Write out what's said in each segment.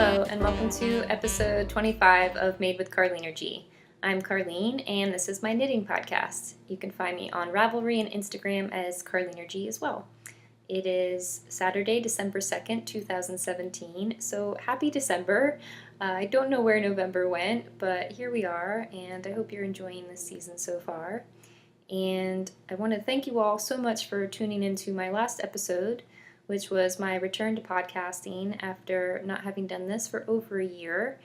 Hello, and welcome to episode 25 of Made with Carleanergy. I'm Carlene, and this is my knitting podcast. You can find me on Ravelry and Instagram as Carleanergy as well. It is Saturday, December 2nd, 2017, so happy December. I don't know where November went, but here we are, and I hope you're enjoying this season so far. And I want to thank you all so much for tuning into my last episode, which was my return to podcasting after not having done this for over a year.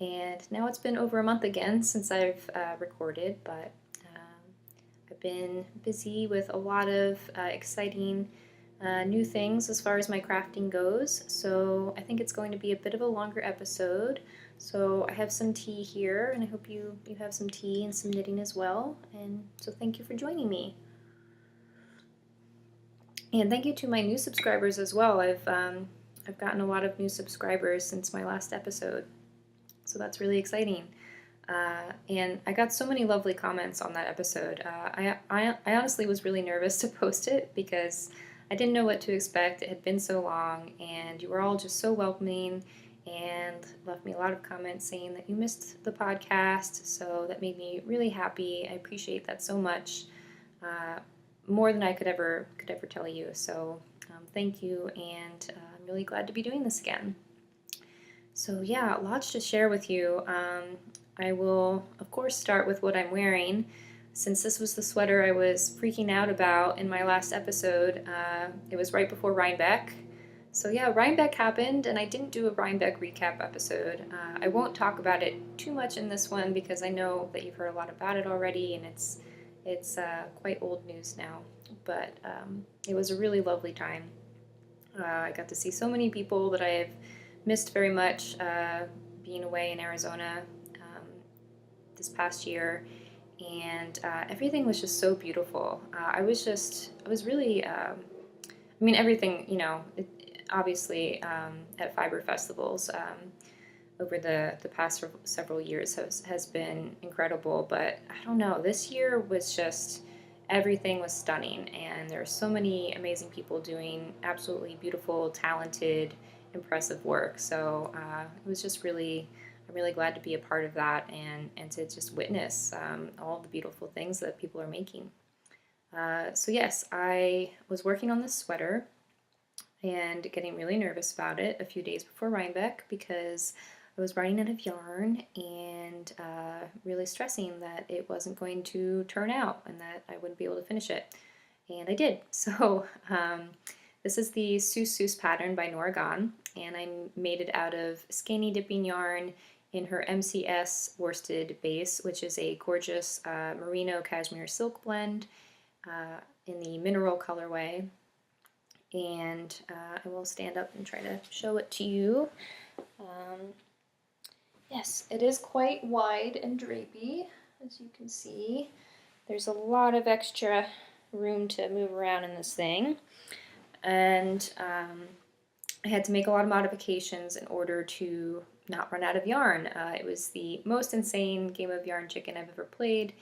And now it's been over a month again since I've recorded, but I've been busy with a lot of exciting new things as far as my crafting goes. So I think it's going to be a bit of a longer episode. So I have some tea here, and I hope you have some tea and some knitting as well. And so thank you for joining me. And thank you to my new subscribers as well. I've gotten a lot of new subscribers since my last episode, so that's really exciting. And I got so many lovely comments on that episode. I honestly was really nervous to post it because I didn't know what to expect. It had been so long, and you were all just so welcoming and left me a lot of comments saying that you missed the podcast, so that made me really happy. I appreciate that so much. More than I could ever tell you. So thank you, and I'm really glad to be doing this again. So yeah, lots to share with you. I will, of course, start with what I'm wearing. Since this was the sweater I was freaking out about in my last episode, it was right before Rhinebeck. So yeah, Rhinebeck happened, and I didn't do a Rhinebeck recap episode. I won't talk about it too much in this one because I know that you've heard a lot about it already, and it's quite old news now, but it was a really lovely time. I got to see so many people that I have missed very much being away in Arizona this past year, and everything was just so beautiful. I was really, everything, obviously at fiber festivals over the past several years has been incredible, but I don't know, this year was just, everything was stunning, and there are so many amazing people doing absolutely beautiful, talented, impressive work. So it was just really, I'm really glad to be a part of that and to just witness all the beautiful things that people are making. So yes, I was working on this sweater and getting really nervous about it a few days before Rhinebeck because I was running out of yarn and really stressing that it wasn't going to turn out and that I wouldn't be able to finish it. And I did. So this is the Soussous pattern by Nora Gahn, and I made it out of skeiny dipping yarn in her MCS worsted base, which is a gorgeous merino cashmere silk blend in the mineral colorway. And I will stand up and try to show it to you. Yes, it is quite wide and drapey, as you can see. There's a lot of extra room to move around in this thing. And I had to make a lot of modifications in order to not run out of yarn. It was the most insane game of yarn chicken I've ever played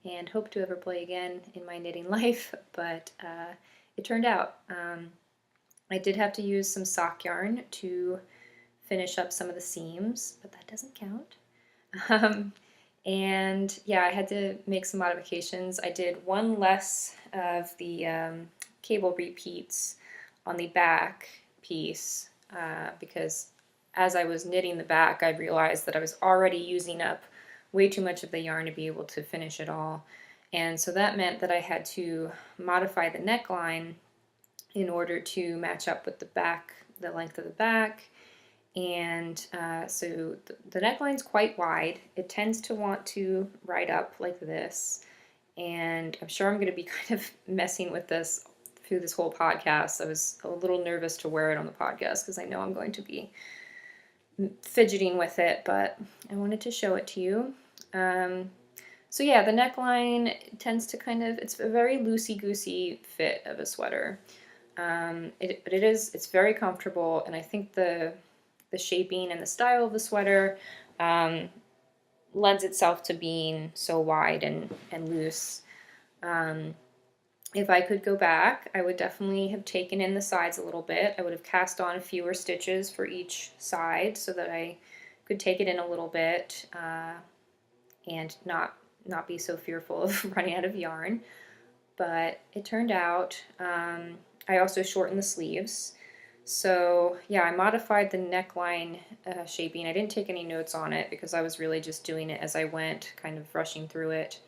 and hope to ever play again in my knitting life, but it turned out. I did have to use some sock yarn to finish up some of the seams, but that doesn't count. And yeah, I had to make some modifications. I did one less of the cable repeats on the back piece because as I was knitting the back, I realized that I was already using up way too much of the yarn to be able to finish it all. And so that meant that I had to modify the neckline in order to match up with the back, the length of the back. And so the neckline's quite wide. It tends to want to ride up like this. And I'm sure I'm going to be kind of messing with this through this whole podcast. I was a little nervous to wear it on the podcast because I know I'm going to be fidgeting with it, but I wanted to show it to you. So yeah, the neckline tends to it's a very loosey-goosey fit of a sweater. But it's very comfortable, and I think the shaping and the style of the sweater lends itself to being so wide and loose. if I could go back, I would definitely have taken in the sides a little bit. I would have cast on fewer stitches for each side so that I could take it in a little bit and not be so fearful of running out of yarn. But it turned out, I also shortened the sleeves. So yeah, I modified the neckline shaping. I didn't take any notes on it because I was really just doing it as I went, kind of rushing through it.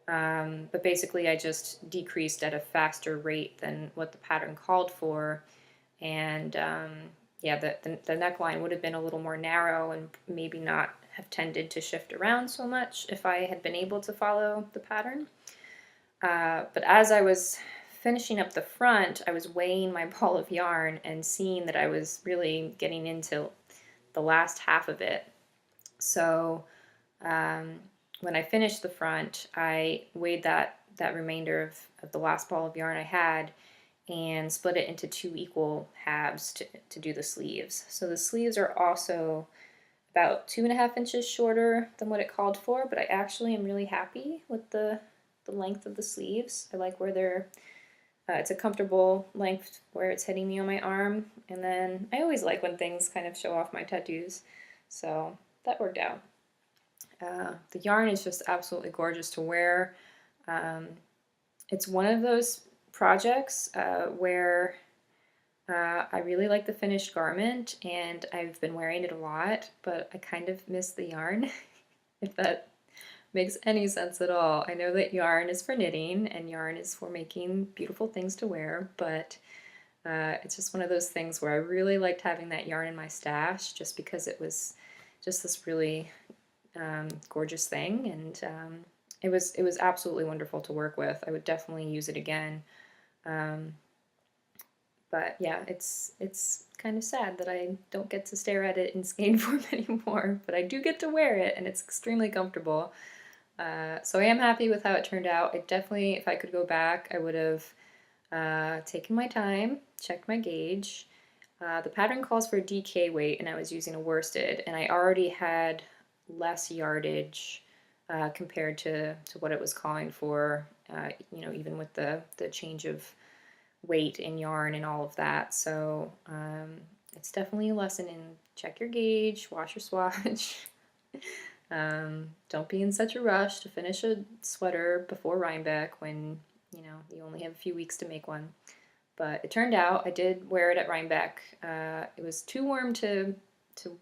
But basically I just decreased at a faster rate than what the pattern called for. And yeah, the neckline would have been a little more narrow and maybe not have tended to shift around so much if I had been able to follow the pattern. But as I was finishing up the front, I was weighing my ball of yarn and seeing that I was really getting into the last half of it. So when I finished the front, I weighed that remainder of the last ball of yarn I had and split it into 2 equal halves to do the sleeves. So the sleeves are also about 2.5 inches shorter than what it called for, but I actually am really happy with the length of the sleeves. I like where they're, it's a comfortable length where it's hitting me on my arm, and then I always like when things kind of show off my tattoos, so that worked out. The yarn is just absolutely gorgeous to wear. It's one of those projects where I really like the finished garment and I've been wearing it a lot, but I kind of miss the yarn, if that makes any sense at all. I know that yarn is for knitting and yarn is for making beautiful things to wear, but it's just one of those things where I really liked having that yarn in my stash just because it was just this really gorgeous thing, and it was absolutely wonderful to work with. I would definitely use it again. But yeah, it's kind of sad that I don't get to stare at it in skein form anymore, but I do get to wear it and it's extremely comfortable. So I am happy with how it turned out. I definitely, if I could go back, I would have taken my time, checked my gauge. The pattern calls for a DK weight and I was using a worsted, and I already had less yardage compared to what it was calling for, you know, even with the change of weight in yarn and all of that. So it's definitely a lesson in check your gauge, wash your swatch. Don't be in such a rush to finish a sweater before Rhinebeck when, you know, you only have a few weeks to make one. But it turned out I did wear it at Rhinebeck. It was too warm to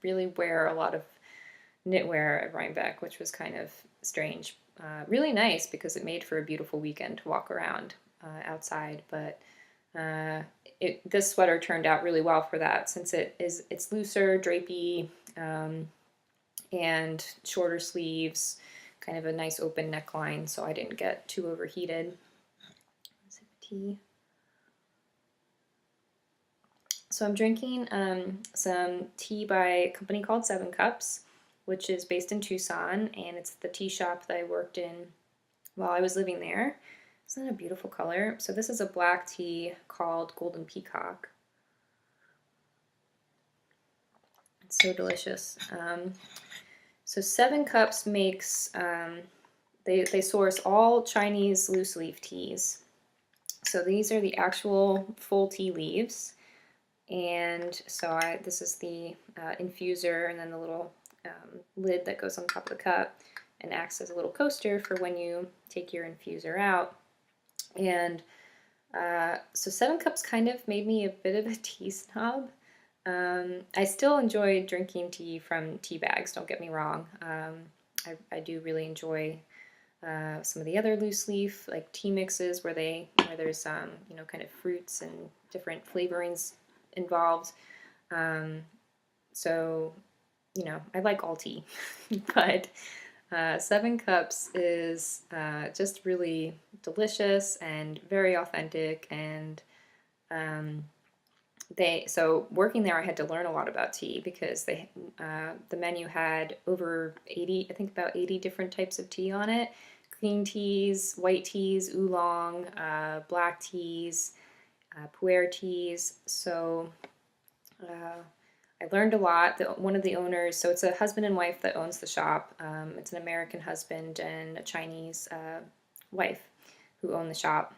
really wear a lot of knitwear at Rhinebeck, which was kind of strange. Really nice because it made for a beautiful weekend to walk around outside, but this sweater turned out really well for that, since it's looser, drapey, and shorter sleeves, kind of a nice open neckline, so I didn't get too overheated. Tea. So I'm drinking some tea by a company called 7 Cups, which is based in Tucson, and it's the tea shop that I worked in while I was living there. Isn't that a beautiful color? So this is a black tea called Golden Peacock. It's so delicious. So 7 Cups makes, they source all Chinese loose leaf teas. So these are the actual full tea leaves. And so this is the infuser, and then the little lid that goes on top of the cup and acts as a little coaster for when you take your infuser out. And so 7 Cups kind of made me a bit of a tea snob. I still enjoy drinking tea from tea bags, don't get me wrong. I do really enjoy some of the other loose leaf like tea mixes where there's you know, kind of fruits and different flavorings involved. So, you know, I like all tea, but 7 Cups is just really delicious and very authentic, and so working there I had to learn a lot about tea because the menu had over 80, I think about 80 different types of tea on it. Green teas, white teas, oolong, black teas, pu'er teas. So I learned a lot. One of the owners, so it's a husband and wife that owns the shop. It's an American husband and a Chinese wife who own the shop.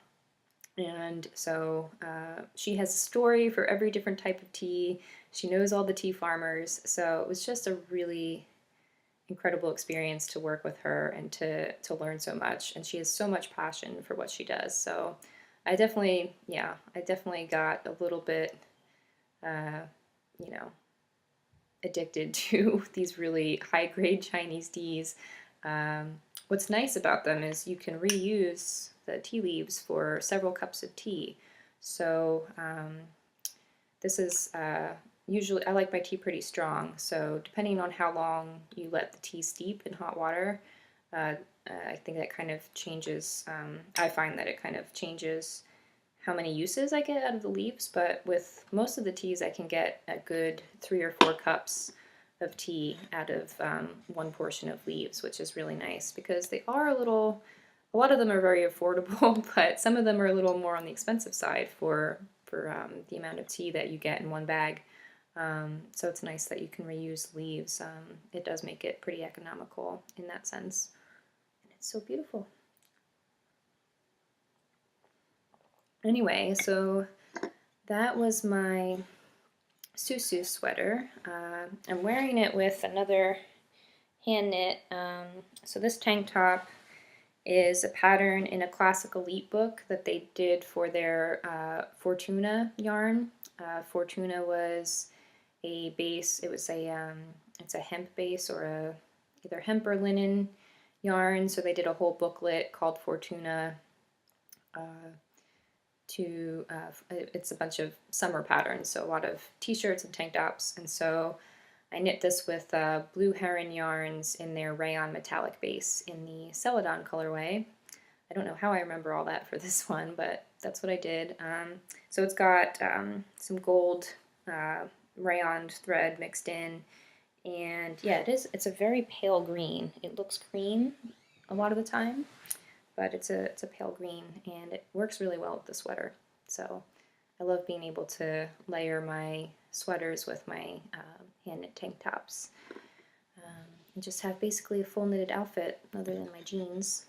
And so she has a story for every different type of tea. She knows all the tea farmers. So it was just a really incredible experience to work with her and to learn so much. And she has so much passion for what she does. So I definitely got a little bit, you know, addicted to these really high-grade Chinese teas. What's nice about them is you can reuse the tea leaves for several cups of tea. So this is usually, I like my tea pretty strong, so depending on how long you let the tea steep in hot water, I think that kind of changes, I find that it kind of changes how many uses I get out of the leaves, but with most of the teas I can get a good 3 or 4 cups of tea out of one portion of leaves, which is really nice because they are a lot of them are very affordable, but some of them are a little more on the expensive side for the amount of tea that you get in one bag. So it's nice that you can reuse leaves. It does make it pretty economical in that sense. And it's so beautiful. Anyway, so that was my Soussous sweater. I'm wearing it with another hand knit. So this tank top is a pattern in a classic elite book that they did for their Fortuna yarn. Fortuna was a base. It was it's a hemp base or either hemp or linen yarn. So they did a whole booklet called Fortuna. It's a bunch of summer patterns, so a lot of t-shirts and tank tops. And so I knit this with Blue Heron yarns in their rayon metallic base in the Celadon colorway. I don't know how I remember all that for this one, but that's what I did. So it's got some gold rayon thread mixed in, and yeah, it's a very pale green. It looks green a lot of the time, but it's a pale green, and it works really well with the sweater. So I love being able to layer my sweaters with my hand knit tank tops, and just have basically a full knitted outfit other than my jeans.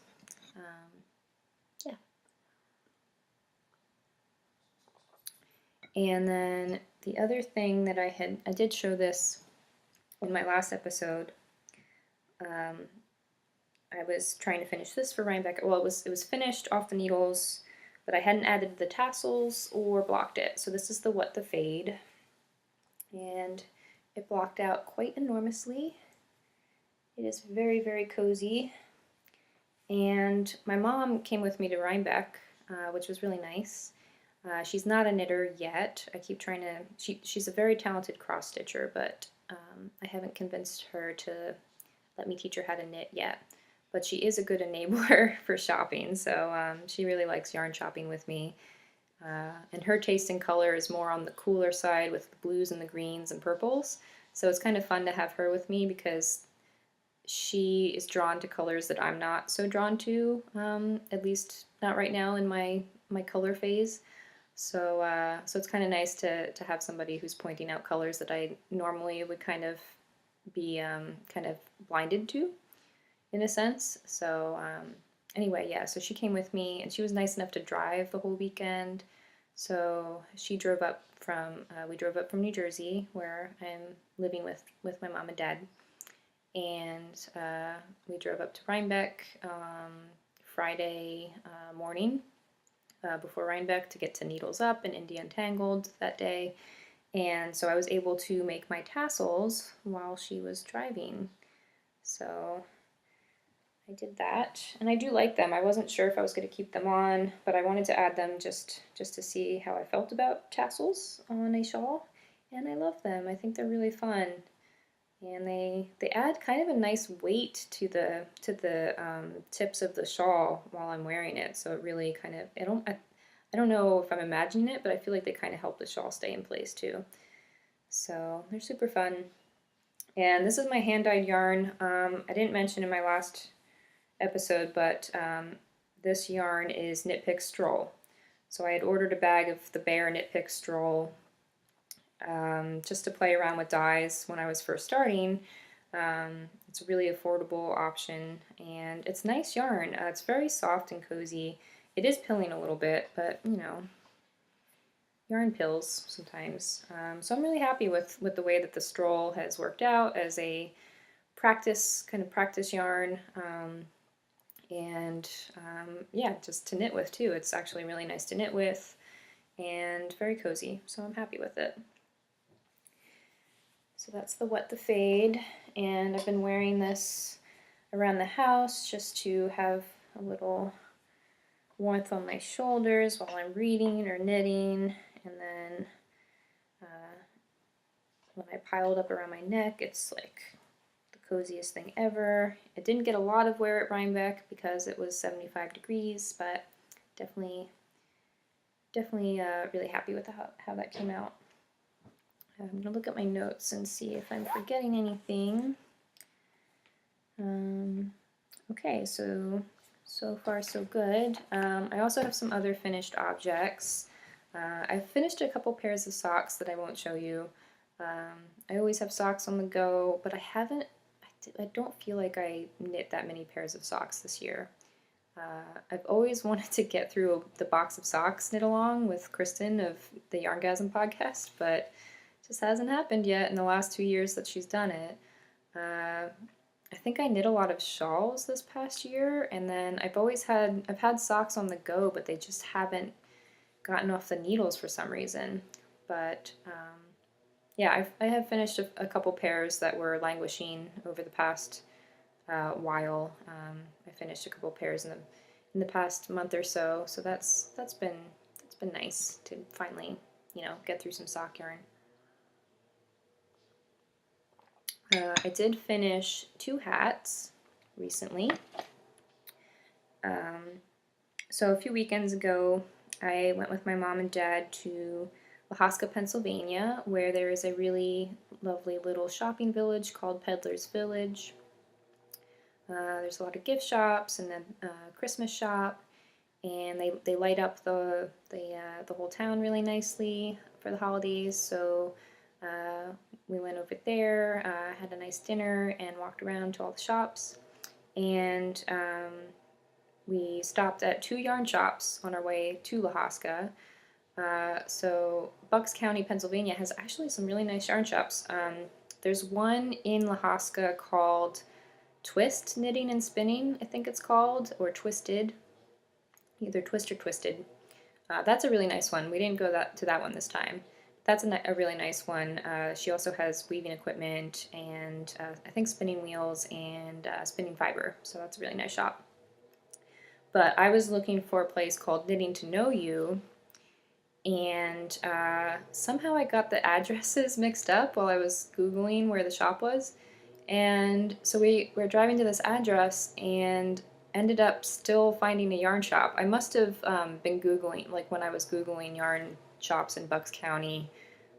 Yeah. And then the other thing that I did show this in my last episode. I was trying to finish this for Rhinebeck. Well, it was finished off the needles, but I hadn't added the tassels or blocked it. So this is the What the Fade, and it blocked out quite enormously. It is very, very cozy. And my mom came with me to Rhinebeck, which was really nice. She's not a knitter yet. I keep trying to, she's a very talented cross stitcher, but I haven't convinced her to let me teach her how to knit yet. But she is a good enabler for shopping, so she really likes yarn shopping with me. And her taste in color is more on the cooler side with the blues and the greens and purples. So it's kind of fun to have her with me because she is drawn to colors that I'm not so drawn to, at least not right now in my color phase. So so it's kind of nice to have somebody who's pointing out colors that I normally would kind of be kind of blinded to, in a sense. So anyway, yeah, so she came with me, and she was nice enough to drive the whole weekend. So she drove up from, we drove up from New Jersey, where I'm living with my mom and dad. And we drove up to Rhinebeck Friday morning before Rhinebeck to get to Needles Up and India Untangled that day. And so I was able to make my tassels while she was driving. So I did that, and I do like them. I wasn't sure if I was going to keep them on, but I wanted to add them just to see how I felt about tassels on a shawl, and I love them. I think they're really fun, and they add kind of a nice weight to the tips of the shawl while I'm wearing it. So it really kind of, I don't know if I'm imagining it, but I feel like they kind of help the shawl stay in place too. So they're super fun. And this is my hand-dyed yarn. I didn't mention in my last episode, but this yarn is Knit Pick Stroll. So I had ordered a bag of the Bear Knit Pick Stroll just to play around with dyes when I was first starting. It's a really affordable option, and it's nice yarn. It's very soft and cozy. It is pilling a little bit, but you know, yarn pills sometimes. So I'm really happy with the way that the stroll has worked out as a kind of practice yarn. And yeah, just to knit with too. It's actually really nice to knit with and very cozy, so I'm happy with it. So that's the What the Fade, and I've been wearing this around the house just to have a little warmth on my shoulders while I'm reading or knitting, and then when I pile it up around my neck, it's like the coziest thing ever. It didn't get a lot of wear at Rhinebeck because it was 75 degrees, but definitely really happy with how that came out. I'm going to look at my notes and see if I'm forgetting anything. Okay, so far so good. I also have some other finished objects. I've finished a couple pairs of socks that I won't show you. I always have socks on the go, but I don't feel like I knit that many pairs of socks this year. I've always wanted to get through the box of socks knit along with Kristen of the Yarngasm podcast, but it just hasn't happened yet in the last 2 years that she's done it. I think I knit a lot of shawls this past year, and then I've had socks on the go, but they just haven't gotten off the needles for some reason. But yeah, I have finished a couple pairs that were languishing over the past while. I finished a couple pairs in the past month or so, so that's been nice to finally, you know, get through some sock yarn. I did finish 2 hats recently. So a few weekends ago, I went with my mom and dad to Lahaska, Pennsylvania, where there is a really lovely little shopping village called Peddlers Village. There's a lot of gift shops and a Christmas shop, and they light up the whole town really nicely for the holidays. So we went over there, had a nice dinner, and walked around to all the shops. And we stopped at 2 yarn shops on our way to Lahaska. So Bucks County, Pennsylvania has actually some really nice yarn shops. There's one in Lahaska called Twist Knitting and Spinning, I think it's called, or Twisted, either Twist or Twisted. That's a really nice one. We didn't go to that one this time. That's a really nice one. She also has weaving equipment and I think spinning wheels and spinning fiber, so that's a really nice shop. But I was looking for a place called Knitting to Know You, and somehow I got the addresses mixed up while I was Googling where the shop was. And so we were driving to this address and ended up still finding a yarn shop. I must have been Googling, like when I was Googling yarn shops in Bucks County,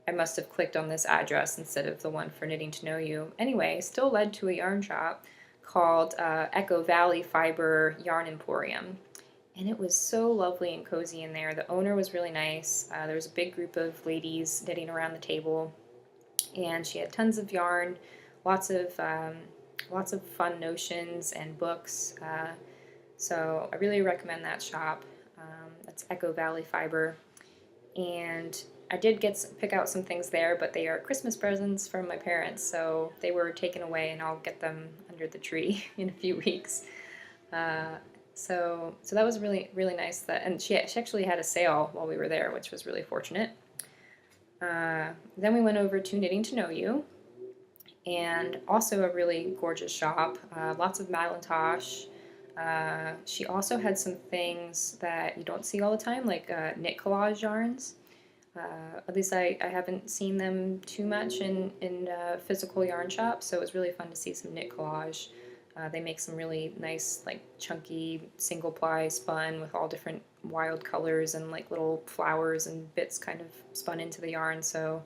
I must have clicked on this address instead of the one for Knitting to Know You. Anyway, still led to a yarn shop called Echo Valley Fiber Yarn Emporium. And it was so lovely and cozy in there. The owner was really nice. There was a big group of ladies knitting around the table, and she had tons of yarn, lots of fun notions and books. So I really recommend that shop. That's Echo Valley Fiber. And I did pick out some things there, but they are Christmas presents from my parents, so they were taken away, and I'll get them under the tree in a few weeks. So that was really nice. And she actually had a sale while we were there, which was really fortunate. Then we went over to Knitting to Know You, and also a really gorgeous shop. Lots of Madelinetosh. She also had some things that you don't see all the time, like knit collage yarns. At least I haven't seen them too much in physical yarn shops, so it was really fun to see some knit collage. They make some really nice, like, chunky single ply spun with all different wild colors and like little flowers and bits kind of spun into the yarn, so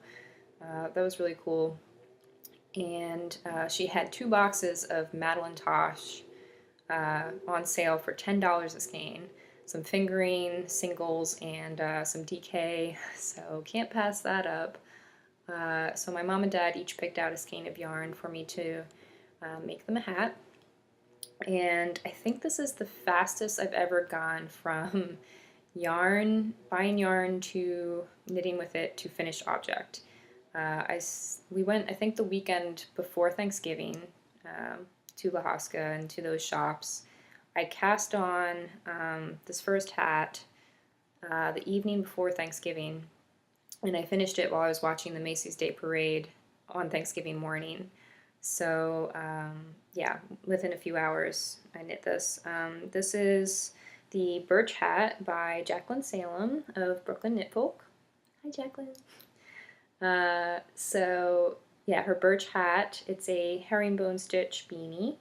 that was really cool. And she had 2 boxes of Madelinetosh on sale for $10 a skein. Some fingering, singles, and some DK, so can't pass that up. So my mom and dad each picked out a skein of yarn for me to make them a hat. And I think this is the fastest I've ever gone from buying yarn to knitting with it to finished object. We went, I think, the weekend before Thanksgiving to Lahaska and to those shops. I cast on this first hat the evening before Thanksgiving, and I finished it while I was watching the Macy's Day Parade on Thanksgiving morning. So yeah, within a few hours I knit this. This is the Birch Hat by Jacqueline Salem of Brooklyn Knit Folk. Hi, Jacqueline. So yeah, her birch hat, it's a herringbone stitch beanie.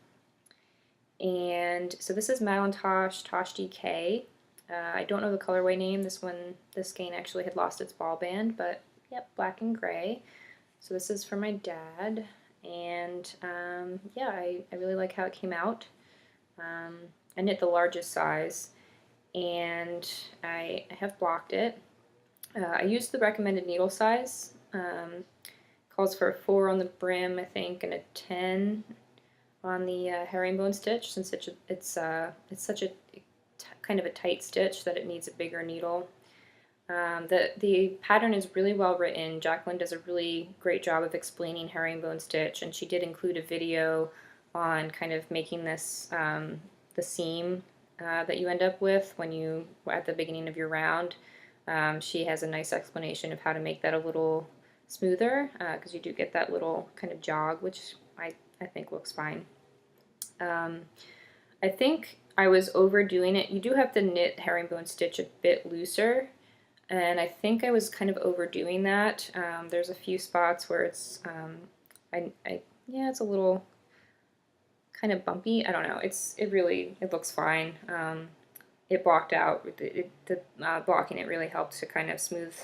And so this is Malintosh Tosh DK. I don't know the colorway name. This skein actually had lost its ball band, but yep, black and gray. So this is for my dad. And yeah, I really like how it came out. I knit the largest size, and I have blocked it. I used the recommended needle size. Calls for a 4 on the brim, I think, and a 10 on the herringbone stitch, since it's such a kind of a tight stitch that it needs a bigger needle. The pattern is really well written. Jacqueline does a really great job of explaining herringbone stitch, and she did include a video on kind of making this the seam that you end up with when you at the beginning of your round. She has a nice explanation of how to make that a little smoother, because you do get that little kind of jog, which I think looks fine. I think I was overdoing it. You do have to knit herringbone stitch a bit looser, and I think I was kind of overdoing that. There's a few spots where it's yeah, it's a little kind of bumpy. I don't know. It looks fine. It blocked out. The blocking it really helped to kind of smooth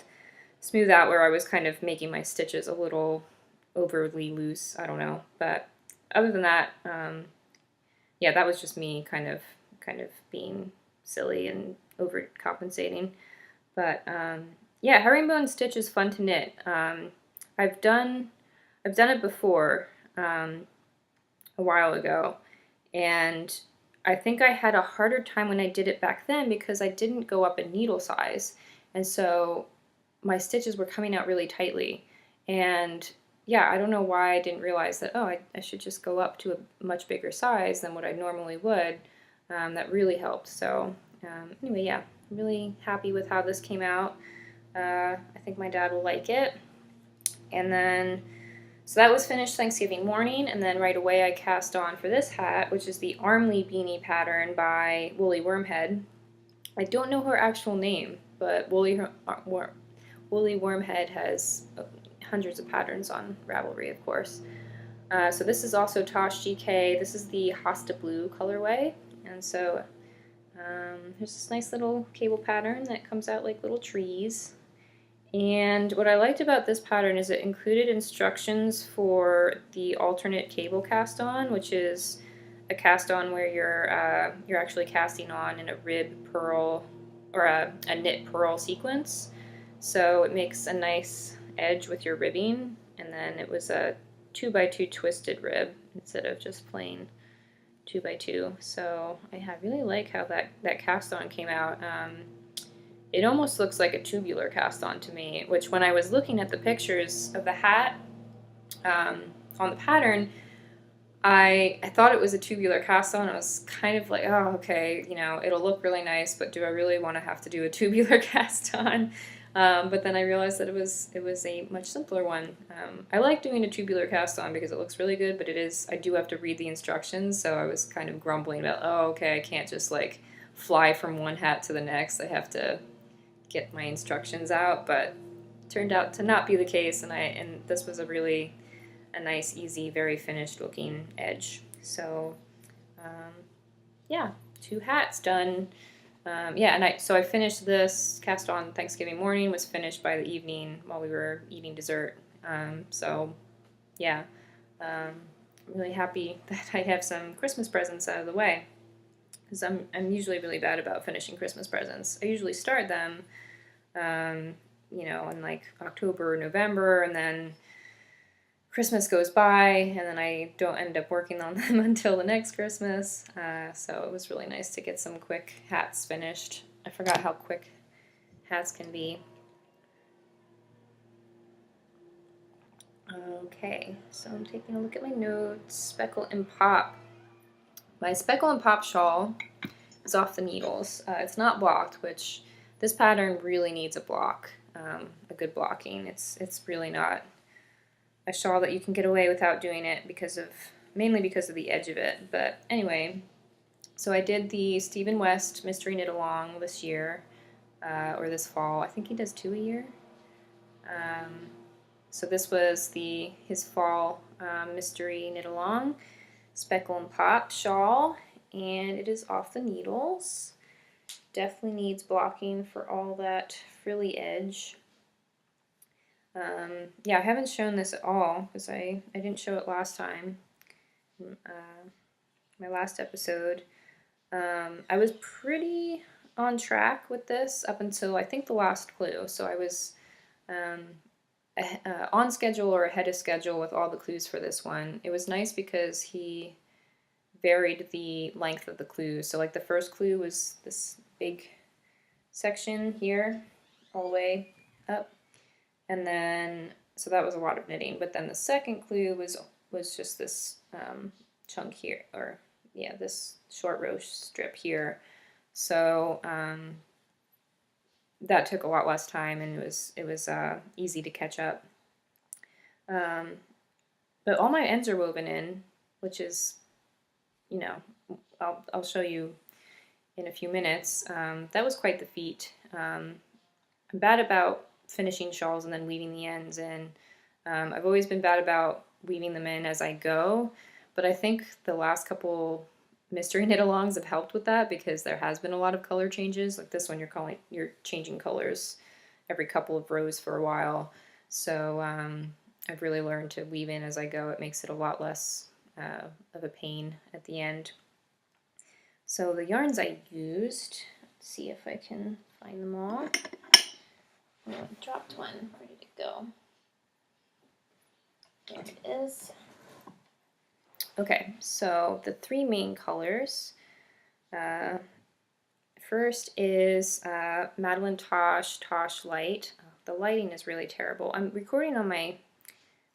out where I was kind of making my stitches a little overly loose. I don't know, but other than that, yeah, that was just me kind of being silly and overcompensating. But yeah, herringbone stitch is fun to knit. I've done it before a while ago, and I think I had a harder time when I did it back then because I didn't go up in needle size, and so my stitches were coming out really tightly. And yeah, I don't know why I didn't realize that, oh, I should just go up to a much bigger size than what I normally would. That really helped. So anyway, yeah, I'm really happy with how this came out. I think my dad will like it. And then, so that was finished Thanksgiving morning, and then right away I cast on for this hat, which is the Armley Beanie pattern by Woolly Wormhead. I don't know her actual name, but Woolly Wormhead has hundreds of patterns on Ravelry, of course. So this is also Tosh GK. This is the Hosta Blue colorway, and so there's this nice little cable pattern that comes out like little trees. And what I liked about this pattern is it included instructions for the alternate cable cast on, which is a cast on where you're actually casting on in a rib purl or a knit purl sequence. So it makes a nice edge with your ribbing, and then it was a 2x2 twisted rib instead of just plain 2x2. So I really like how that cast on came out. It almost looks like a tubular cast on to me, which when I was looking at the pictures of the hat on the pattern, I thought it was a tubular cast on. I was kind of like, oh, okay, you know, it'll look really nice, but do I really want to have to do a tubular cast on? But then I realized that it was a much simpler one. I like doing a tubular cast on because it looks really good, but I do have to read the instructions, so I was kind of grumbling about, oh, okay, I can't just like fly from one hat to the next. I have to get my instructions out, but it turned out to not be the case, and this was a nice, easy, very finished looking edge. So yeah, 2 hats done. Yeah, and so I finished this cast on Thanksgiving morning, was finished by the evening while we were eating dessert. So yeah, I'm really happy that I have some Christmas presents out of the way, because I'm usually really bad about finishing Christmas presents. I usually start them, you know, in like October or November, and then Christmas goes by, and then I don't end up working on them until the next Christmas. So it was really nice to get some quick hats finished. I forgot how quick hats can be. Okay, so I'm taking a look at my notes. Speckle and Pop. My Speckle and Pop shawl is off the needles. It's not blocked, which this pattern really needs a block, a good blocking. It's really not a shawl that you can get away without doing it mainly because of the edge of it. But anyway, so I did the Stephen West Mystery Knit Along this year, or this fall. I think he does 2 a year. So this was his fall Mystery Knit Along Speckle and Pop shawl, and it is off the needles. Definitely needs blocking for all that frilly edge. Yeah, I haven't shown this at all because I didn't show it last time. My last episode. I was pretty on track with this up until I think the last clue. So I was on schedule or ahead of schedule with all the clues for this one. It was nice because he varied the length of the clues. So like the first clue was this big section here all the way up. And then, so that was a lot of knitting. But then the second clue was just this chunk here, or yeah, this short row strip here. So that took a lot less time, and it was easy to catch up. But all my ends are woven in, which is, you know, I'll show you in a few minutes. That was quite the feat. I'm bad about finishing shawls and then weaving the ends in. I've always been bad about weaving them in as I go, but I think the last couple mystery knit alongs have helped with that because there has been a lot of color changes. Like this one, you're changing colors every couple of rows for a while. So I've really learned to weave in as I go. It makes it a lot less of a pain at the end. So the yarns I used, let's see if I can find them all. Oh, I dropped one. Where did it go? There it is. Okay, so the 3 main colors. First is Madeline Tosh Light. The lighting is really terrible. I'm recording on my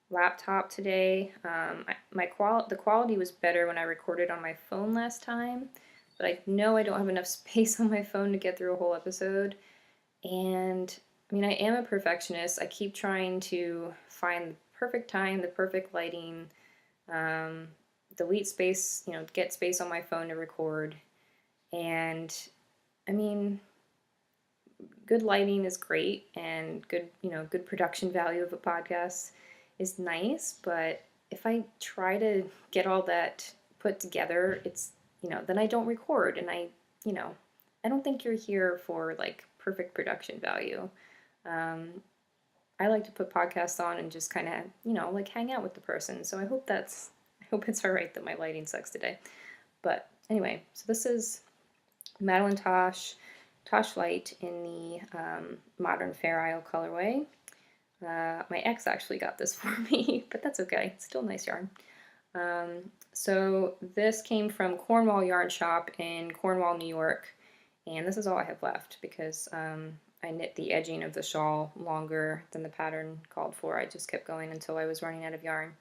laptop today. The quality was better when I recorded on my phone last time, but I know I don't have enough space on my phone to get through a whole episode. And I mean, I am a perfectionist. I keep trying to find the perfect time, the perfect lighting, delete space, get space on my phone to record. And I mean, good lighting is great, and good production value of a podcast is nice, but if I try to get all that put together, it's, then I don't record, and I don't think you're here for like perfect production value. I like to put podcasts on and just kind of, like hang out with the person. So I hope it's all right that my lighting sucks today. But anyway, so this is Madeline Tosh Light in the Modern Fair Isle colorway. My ex actually got this for me, but that's okay. It's still a nice yarn. So this came from Cornwall Yarn Shop in Cornwall, New York, and this is all I have left because I knit the edging of the shawl longer than the pattern called for. I just kept going until I was running out of yarn.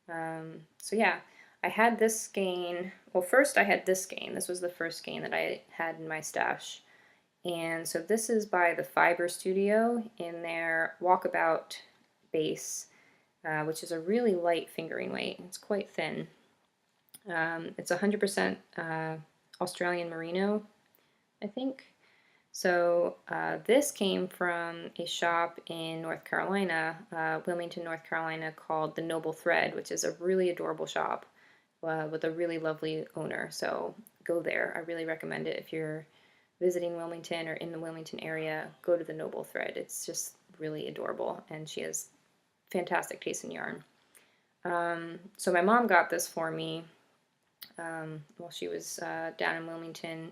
So yeah, I had this skein. Well, first I had this skein. This was the first skein that I had in my stash. And so this is by the Fiber Studio in their Walkabout base, which is a really light fingering weight. It's quite thin. It's 100% Australian Merino, I think. So this came from a shop in North Carolina, Wilmington, North Carolina, called The Noble Thread, which is a really adorable shop with a really lovely owner. So go there. I really recommend it if you're visiting Wilmington or in the Wilmington area. Go to The Noble Thread. It's just really adorable, and she has fantastic taste in yarn. So my mom got this for me while she was down in Wilmington.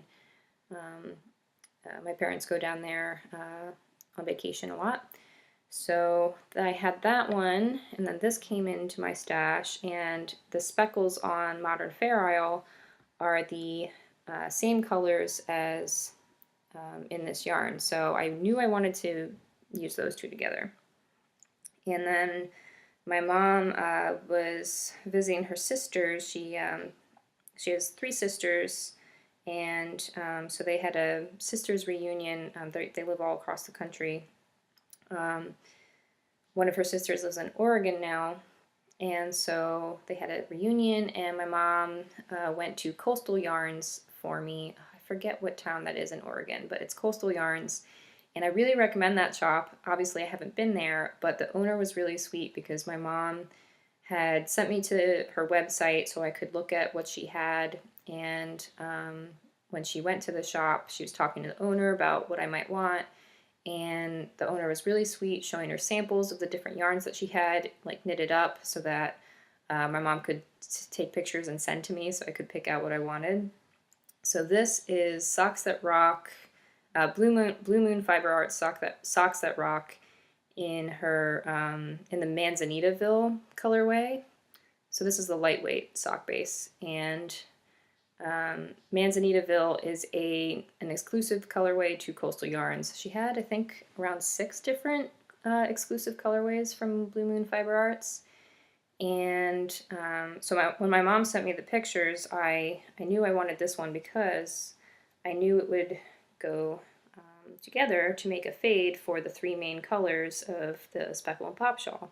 My parents go down there on vacation a lot. So I had that one, and then this came into my stash, and the speckles on Modern Fair Isle are the same colors as in this yarn. So I knew I wanted to use those two together. And then my mom was visiting her sisters. She has three sisters, and so they had a sisters reunion. They live all across the country. One of her sisters lives in Oregon now, and so they had a reunion, and my mom went to Coastal Yarns for me. I forget what town that is in Oregon, but it's Coastal Yarns, and I really recommend that shop. Obviously, I haven't been there, but the owner was really sweet because my mom had sent me to her website so I could look at what she had, and when she went to the shop, she was talking to the owner about what I might want, and the owner was really sweet, showing her samples of the different yarns that she had, like knitted up, so that my mom could take pictures and send to me so I could pick out what I wanted. So this is Socks That Rock, Blue Moon Fiber Arts Socks That Rock in her in the Manzanitaville colorway. So this is the lightweight sock base, and Manzanitaville is an exclusive colorway to Coastal Yarns. She had, I think, around 6 different exclusive colorways from Blue Moon Fiber Arts. And so when my mom sent me the pictures, I knew I wanted this one because I knew it would go together to make a fade for the 3 main colors of the Speckle Pop shawl.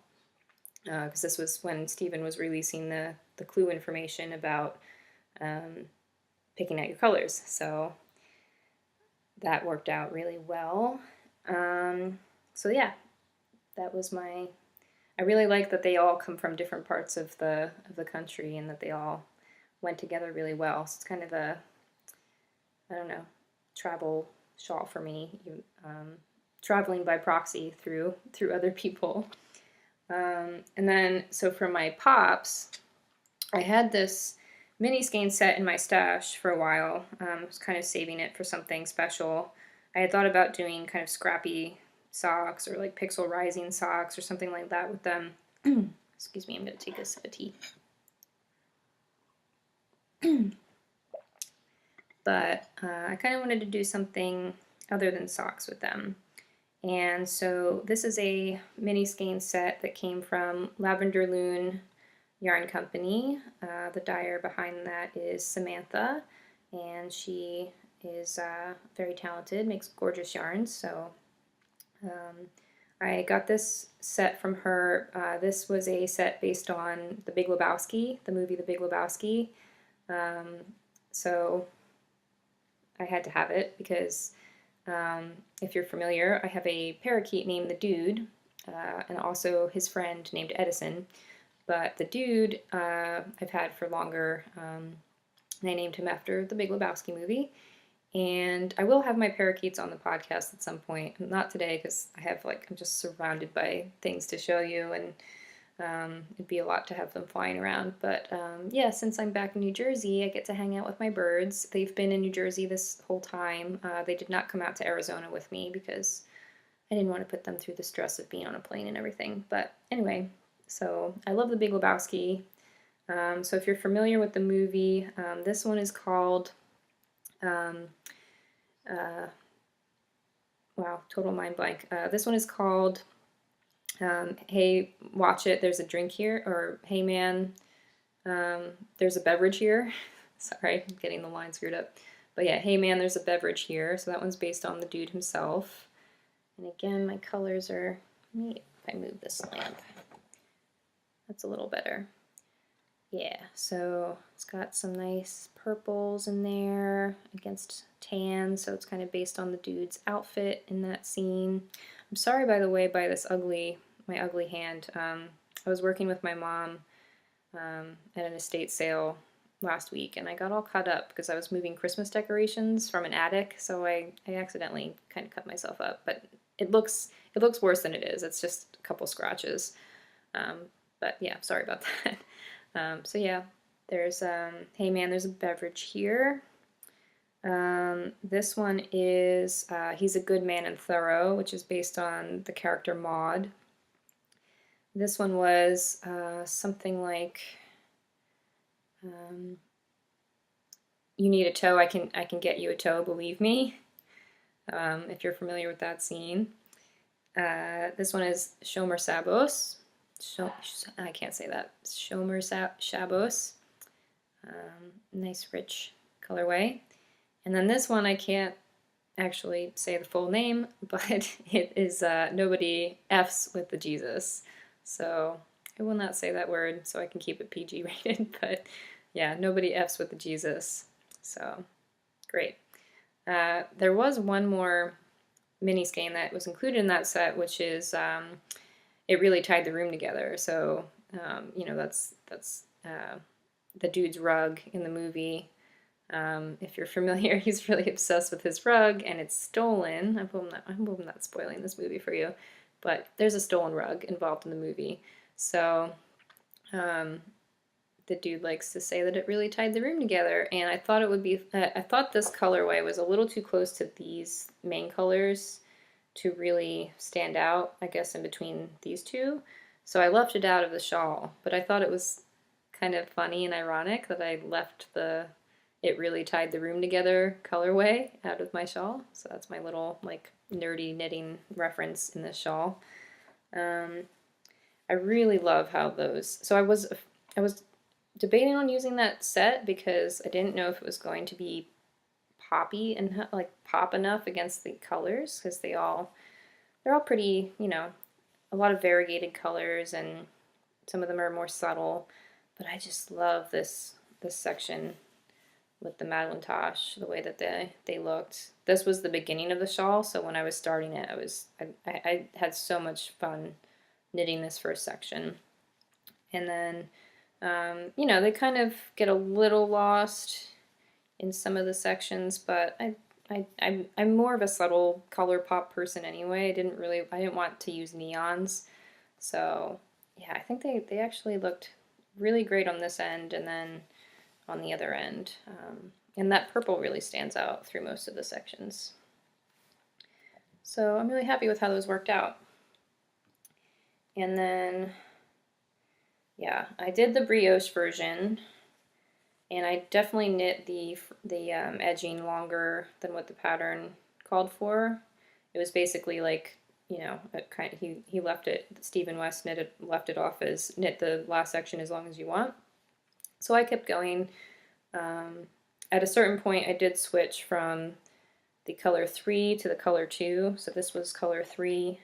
Because this was when Stephen was releasing the clue information about picking out your colors. So that worked out really well. So yeah, that was my... I really like that they all come from different parts of the country and that they all went together really well. So it's kind of a, I don't know, travel shawl for me, traveling by proxy through other people. And then, so for my pops, I had this mini skein set in my stash for a while. I was kind of saving it for something special. I had thought about doing kind of scrappy socks or like pixel rising socks or something like that with them. Excuse me, I'm going to take a sip of tea. But I kind of wanted to do something other than socks with them. And so this is a mini skein set that came from Lavender Loon Yarn Company. The dyer behind that is Samantha, and she is very talented, makes gorgeous yarns. So I got this set from her. This was a set based on The Big Lebowski, the movie The Big Lebowski. So I had to have it because if you're familiar, I have a parakeet named the Dude, and also his friend named Edison. But the Dude I've had for longer. And I named him after the Big Lebowski movie. And I will have my parakeets on the podcast at some point. Not today because I'm just surrounded by things to show you, and it'd be a lot to have them flying around. But yeah, since I'm back in New Jersey, I get to hang out with my birds. They've been in New Jersey this whole time. They did not come out to Arizona with me because I didn't want to put them through the stress of being on a plane and everything. But anyway, so I love The Big Lebowski. So if you're familiar with the movie, this one is called... wow, total mind blank. This one is called Hey, Watch It, There's a Drink Here, or Hey Man, There's a Beverage Here. Sorry, I'm getting the lines screwed up. But yeah, Hey Man, There's a Beverage Here. So that one's based on the Dude himself. And again, my colors are, if I move this lamp, that's a little better. Yeah, so it's got some nice purples in there against tan, so it's kind of based on the Dude's outfit in that scene. I'm sorry, by the way, by my ugly hand. I was working with my mom at an estate sale last week, and I got all cut up because I was moving Christmas decorations from an attic, so I accidentally kind of cut myself up. But it looks worse than it is. It's just a couple scratches. But yeah, sorry about that. So yeah, there's Hey Man, There's a Beverage Here. This one is He's a Good Man and Thorough, which is based on the character Maud. This one was something like You Need a Tow, I can get you a tow, believe me, if you're familiar with that scene. This one is Shomer Sabos. I can't say that. Shomer Shabos. Nice rich colorway. And then this one I can't actually say the full name, but it is Nobody F's with the Jesus. So I will not say that word so I can keep it PG rated, but yeah, Nobody F's with the Jesus. So great. There was one more mini skein that was included in that set, which is It Really Tied the Room Together. So you know, that's the dude's rug in the movie. If you're familiar, he's really obsessed with his rug, and it's stolen. I hope I'm not spoiling this movie for you, but there's a stolen rug involved in the movie. So the dude likes to say that it really tied the room together, and I thought it would be. I thought this colorway was a little too close to these main colors to really stand out, I guess, in between these two. So I left it out of the shawl, but I thought it was kind of funny and ironic that I left the It Really Tied the Room Together colorway out of my shawl. So that's my little like nerdy knitting reference in this shawl. I really love how those, so I was debating on using that set because I didn't know if it was going to be poppy and like pop enough against the colors, because they're all pretty, you know, a lot of variegated colors, and some of them are more subtle. But I just love this section with the Madeline Tosh, the way that they looked. This was the beginning of the shawl, so when I was starting it, I had so much fun knitting this first section. And then you know, they kind of get a little lost in some of the sections, but I'm more of a subtle color pop person anyway. I didn't want to use neons, so yeah, I think they actually looked really great on this end, and then on the other end, and that purple really stands out through most of the sections. So I'm really happy with how those worked out. And then yeah, I did the brioche version, and I definitely knit the edging longer than what the pattern called for. It was basically like, you know, he left it, Stephen West left it off as knit the last section as long as you want. So I kept going. At a certain point, I did switch from the color 3 to the color 2. So this was color 3.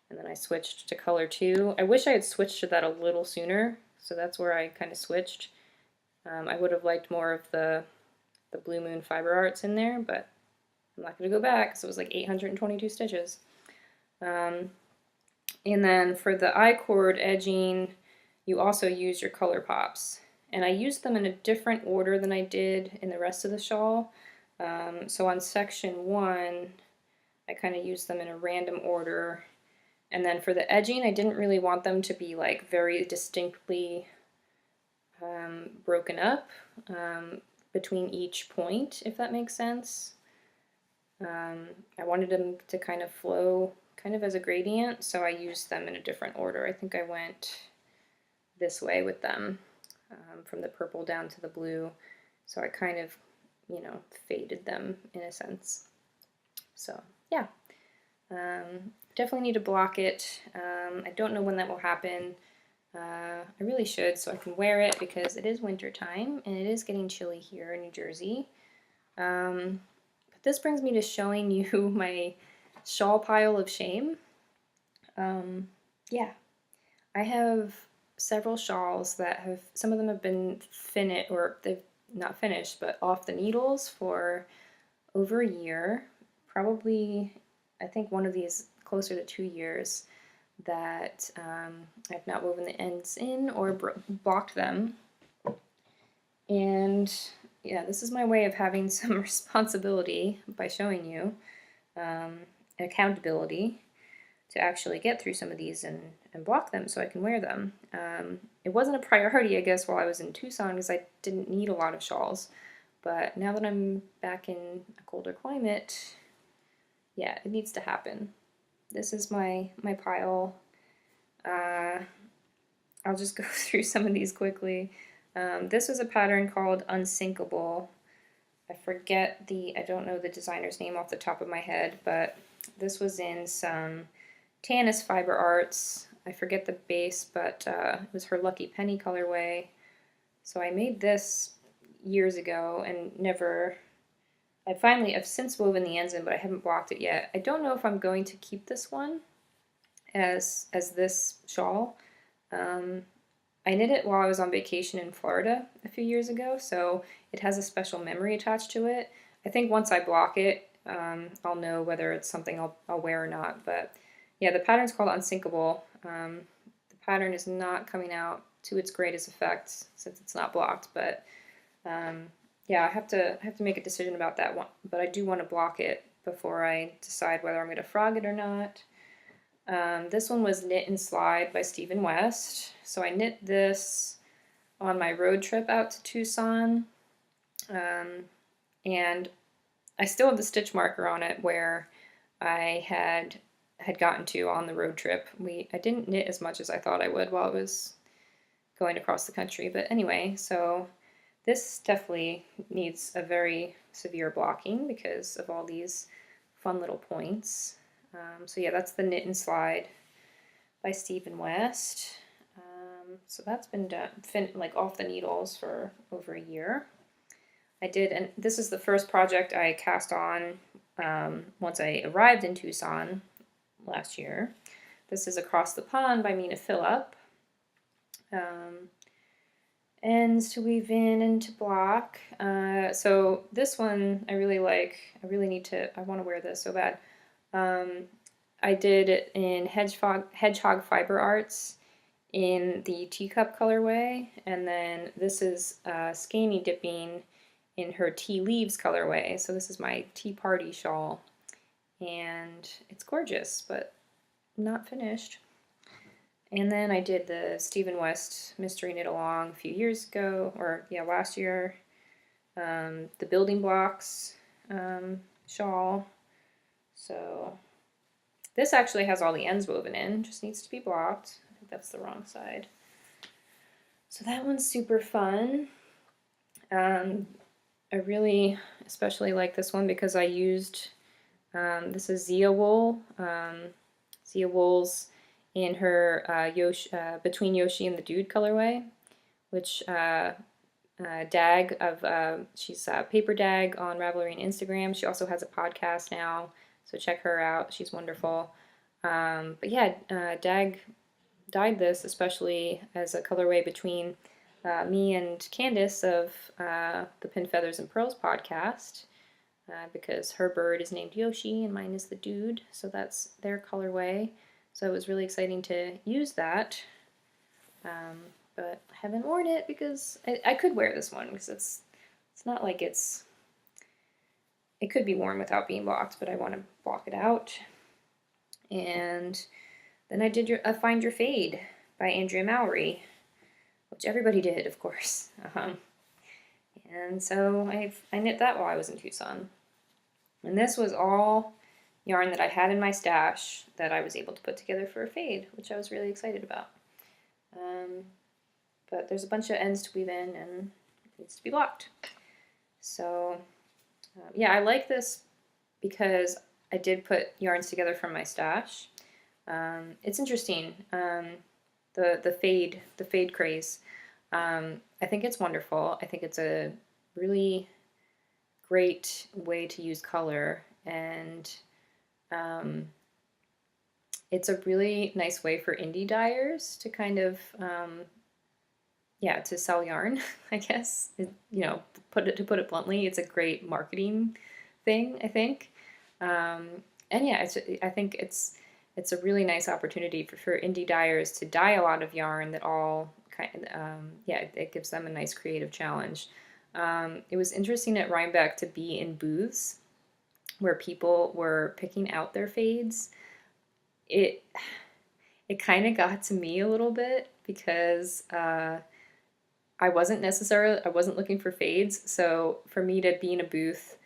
And then I switched to color 2. I wish I had switched to that a little sooner, so that's where I kind of switched. I would have liked more of the Blue Moon Fiber Arts in there, but I'm not going to go back because it was like 822 stitches. And then for the I-cord edging, you also use your color pops. And I used them in a different order than I did in the rest of the shawl. So on section 1, I kind of used them in a random order. And then for the edging, I didn't really want them to be like very distinctly broken up between each point, if that makes sense. I wanted them to kind of flow kind of as a gradient, so I used them in a different order. I think I went this way with them, from the purple down to the blue. So I kind of, you know, faded them in a sense. So yeah. Definitely need to block it. I don't know when that will happen. I really should, so I can wear it, because it is winter time and it is getting chilly here in New Jersey. But this brings me to showing you my shawl pile of shame. Yeah, I have several shawls that have, some of them have been finished, or they've not finished, but off the needles for over a year. Probably, I think one of these closer to 2 years, that I've not woven the ends in or blocked them. And yeah, this is my way of having some responsibility by showing you, accountability, to actually get through some of these and block them so I can wear them. It wasn't a priority, I guess, while I was in Tucson, because I didn't need a lot of shawls. But now that I'm back in a colder climate, yeah, it needs to happen. This is my pile. I'll just go through some of these quickly. This was a pattern called Unsinkable. I don't know the designer's name off the top of my head, but this was in some Tanis Fiber Arts. I forget the base, but it was her Lucky Penny colorway. So I made this years ago and I've since woven the ends in, but I haven't blocked it yet. I don't know if I'm going to keep this one as this shawl. I knit it while I was on vacation in Florida a few years ago, so it has a special memory attached to it. I think once I block it, I'll know whether it's something I'll wear or not. But yeah, the pattern's called Unsinkable. The pattern is not coming out to its greatest effect since it's not blocked, but yeah, I have to make a decision about that one. But I do want to block it before I decide whether I'm going to frog it or not. This one was Knit and Slide by Stephen West. So I knit this on my road trip out to Tucson, and I still have the stitch marker on it where I had gotten to on the road trip. I didn't knit as much as I thought I would while I was going across the country, but anyway, so this definitely needs a very severe blocking because of all these fun little points. So yeah, that's the Knit and Slide by Stephen West. So that's been done, like off the needles for over a year. And this is the first project I cast on once I arrived in Tucson last year. This is Across the Pond by Mina Phillip. Ends to weave in and to block. So this one I really like. I want to wear this so bad. I did it in Hedgehog Fiber Arts in the teacup colorway, and then this is Skeiny Dipping in her Tea Leaves colorway. So this is my tea party shawl, and it's gorgeous, but not finished. And then I did the Stephen West Mystery Knit Along a few years ago, or yeah, last year. The Building Blocks shawl. So this actually has all the ends woven in, just needs to be blocked. I think that's the wrong side. So that one's super fun. I really especially like this one because I used, this is Zia Wool. Zia Wool's in her Between Yoshi and the Dude colorway, which Dag she's Paper Dag on Ravelry and Instagram. She also has a podcast now, so check her out. She's wonderful. But yeah, Dag dyed this especially as a colorway between me and Candace of the Pin Feathers and Pearls podcast, because her bird is named Yoshi and mine is the Dude, so that's their colorway. So it was really exciting to use that, but I haven't worn it because I could wear this one because it's not like it could be worn without being blocked, but I want to block it out. And then I did Find Your Fade by Andrea Mowry, which everybody did, of course. And so I knit that while I was in Tucson. And this was all yarn that I had in my stash that I was able to put together for a fade, which I was really excited about. But there's a bunch of ends to weave in and it needs to be blocked. So yeah, I like this because I did put yarns together from my stash. It's interesting, the fade craze. I think it's wonderful. I think it's a really great way to use color, and it's a really nice way for indie dyers to kind of to sell yarn, I guess. To put it bluntly, it's a great marketing thing, I think. And yeah, I think it's a really nice opportunity for indie dyers to dye a lot of yarn that all it gives them a nice creative challenge. It was interesting at Rhinebeck to be in booths where people were picking out their fades. It kind of got to me a little bit because I wasn't looking for fades, so for me to be in a booth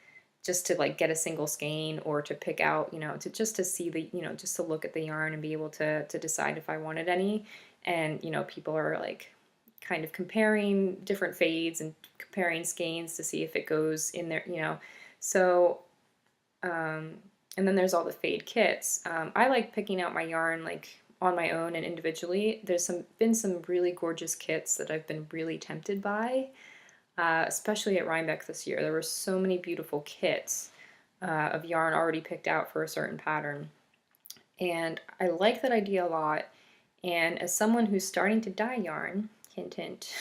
just to like get a single skein or to pick out, to just to see the, just to look at the yarn and be able to decide if I wanted any. And, people are like kind of comparing different fades and comparing skeins to see if it goes in there, So, and then there's all the fade kits. I like picking out my yarn like on my own and individually. There's been some really gorgeous kits that I've been really tempted by. Especially at Rhinebeck this year. There were so many beautiful kits of yarn already picked out for a certain pattern. And I like that idea a lot. And as someone who's starting to dye yarn, hint, hint,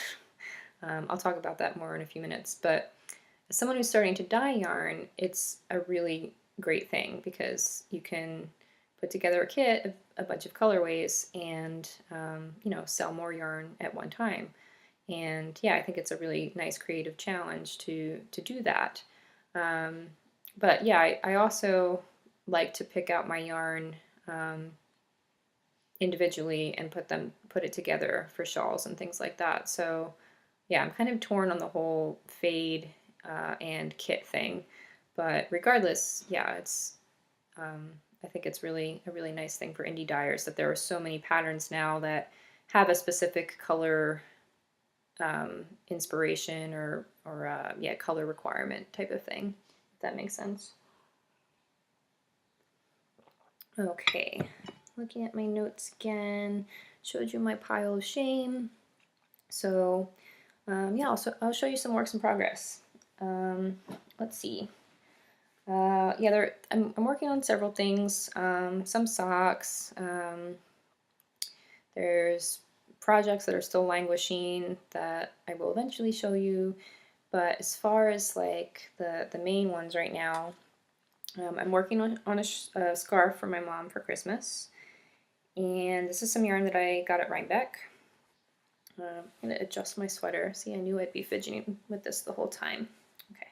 I'll talk about that more in a few minutes, but as someone who's starting to dye yarn, it's a really great thing because you can put together a kit of a bunch of colorways and, sell more yarn at one time. And yeah, I think it's a really nice creative challenge to do that. But yeah, I also like to pick out my yarn individually and put it together for shawls and things like that. So yeah, I'm kind of torn on the whole fade and kit thing. But regardless, yeah, it's I think it's really a really nice thing for indie dyers that there are so many patterns now that have a specific color inspiration or yeah, color requirement type of thing, if that makes sense. Okay, looking at my notes again, showed you my pile of shame. So yeah, I'll show you some works in progress. Let's see. Yeah, I'm working on several things. Some socks. There's projects that are still languishing that I will eventually show you, but as far as like the main ones right now, I'm working on a scarf for my mom for Christmas, and this is some yarn that I got at Rhinebeck. I'm going to adjust my sweater. See, I knew I'd be fidgeting with this the whole time. Okay,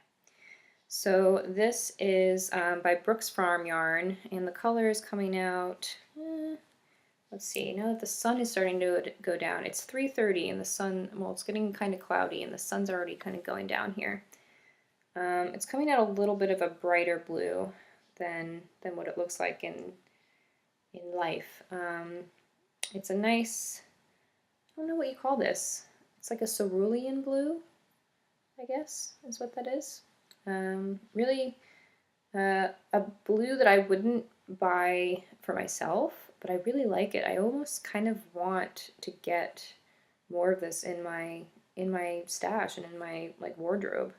so this is by Brooks Farm Yarn, and the color is coming out, let's see, now that the sun is starting to go down, it's 3:30 and the sun, well, it's getting kind of cloudy and the sun's already kind of going down here. It's coming out a little bit of a brighter blue than what it looks like in life. It's a nice, I don't know what you call this. It's like a cerulean blue, I guess, is what that is. Really a blue that I wouldn't buy for myself, but I really like it. I almost kind of want to get more of this in my stash and in my like wardrobe.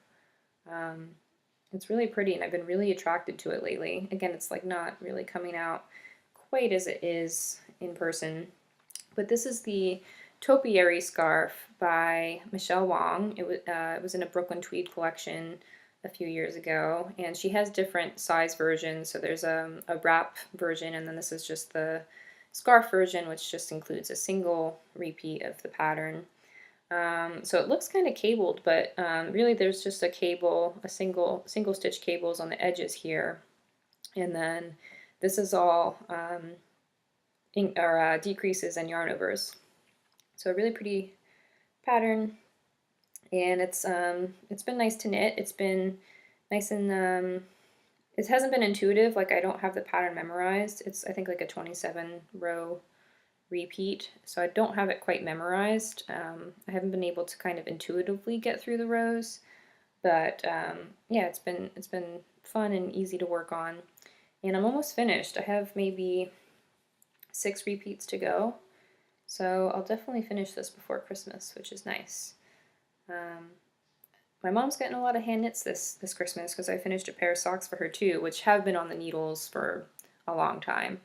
It's really pretty, and I've been really attracted to it lately. Again, it's like not really coming out quite as it is in person, but this is the Topiary scarf by Michelle Wong. It was in a Brooklyn Tweed collection a few years ago, and she has different size versions. So there's a wrap version, and then this is just the scarf version, which just includes a single repeat of the pattern. So it looks kind of cabled, but really there's just a cable, a single stitch cables on the edges here, and then this is all decreases and yarn overs. So a really pretty pattern, and it's been nice to knit. It's been nice and it hasn't been intuitive. Like I don't have the pattern memorized. It's I think like a 27 row repeat, so I don't have it quite memorized. I haven't been able to kind of intuitively get through the rows, but yeah, it's been fun and easy to work on, and I'm almost finished. I have maybe 6 repeats to go, so I'll definitely finish this before Christmas, which is nice. My mom's getting a lot of hand knits this Christmas because I finished a pair of socks for her too, which have been on the needles for a long time.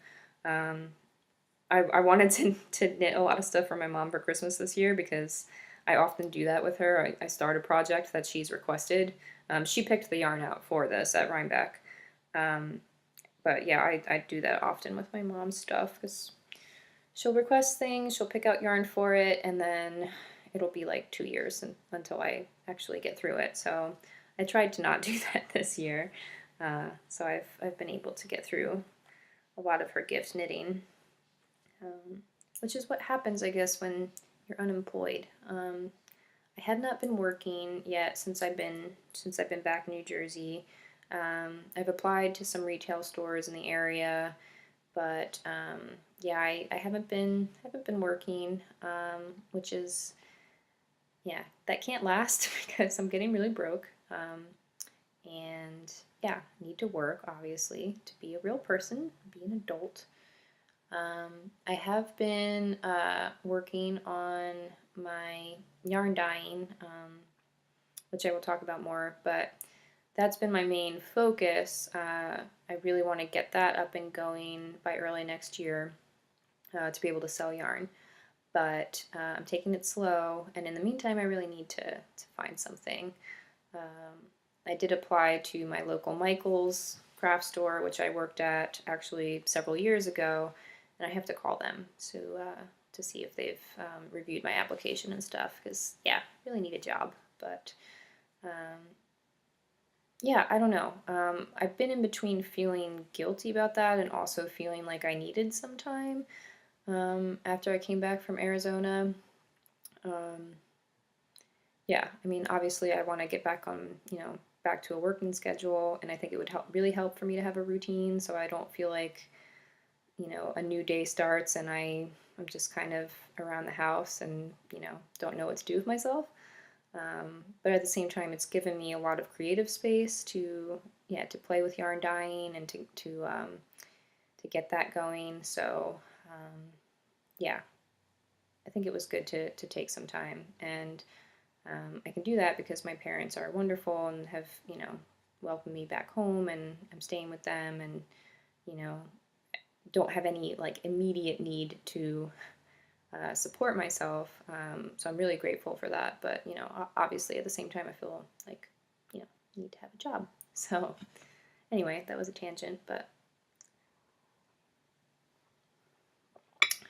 I wanted to knit a lot of stuff for my mom for Christmas this year because I often do that with her. I start a project that she's requested. She picked the yarn out for this at Rhinebeck. But yeah, I do that often with my mom's stuff because she'll request things, she'll pick out yarn for it, and then it'll be like 2 years until I actually get through it. So I tried to not do that this year. So I've been able to get through a lot of her gift knitting. Which is what happens, I guess, when you're unemployed. I had not been working yet since I've been back in New Jersey. I've applied to some retail stores in the area, but yeah, I haven't been working, which is, yeah, that can't last because I'm getting really broke. And yeah, need to work, obviously, to be a real person, be an adult. I have been working on my yarn dyeing, which I will talk about more, but that's been my main focus. I really want to get that up and going by early next year to be able to sell yarn. But I'm taking it slow, and in the meantime, I really need to find something. I did apply to my local Michael's craft store, which I worked at actually several years ago, and I have to call them to see if they've reviewed my application and stuff, because, yeah, I really need a job. But, yeah, I don't know. I've been in between feeling guilty about that and also feeling like I needed some time after I came back from Arizona. Yeah, I mean, obviously I want to get back on, back to a working schedule, and I think it would really help for me to have a routine so I don't feel like, a new day starts and I'm just kind of around the house and, don't know what to do with myself. But at the same time, it's given me a lot of creative space to play with yarn dyeing and to get that going. So, yeah, I think it was good to take some time, and I can do that because my parents are wonderful and have, welcomed me back home, and I'm staying with them, and, don't have any like immediate need to support myself. So I'm really grateful for that. But, obviously at the same time, I feel like, need to have a job. So anyway, that was a tangent, but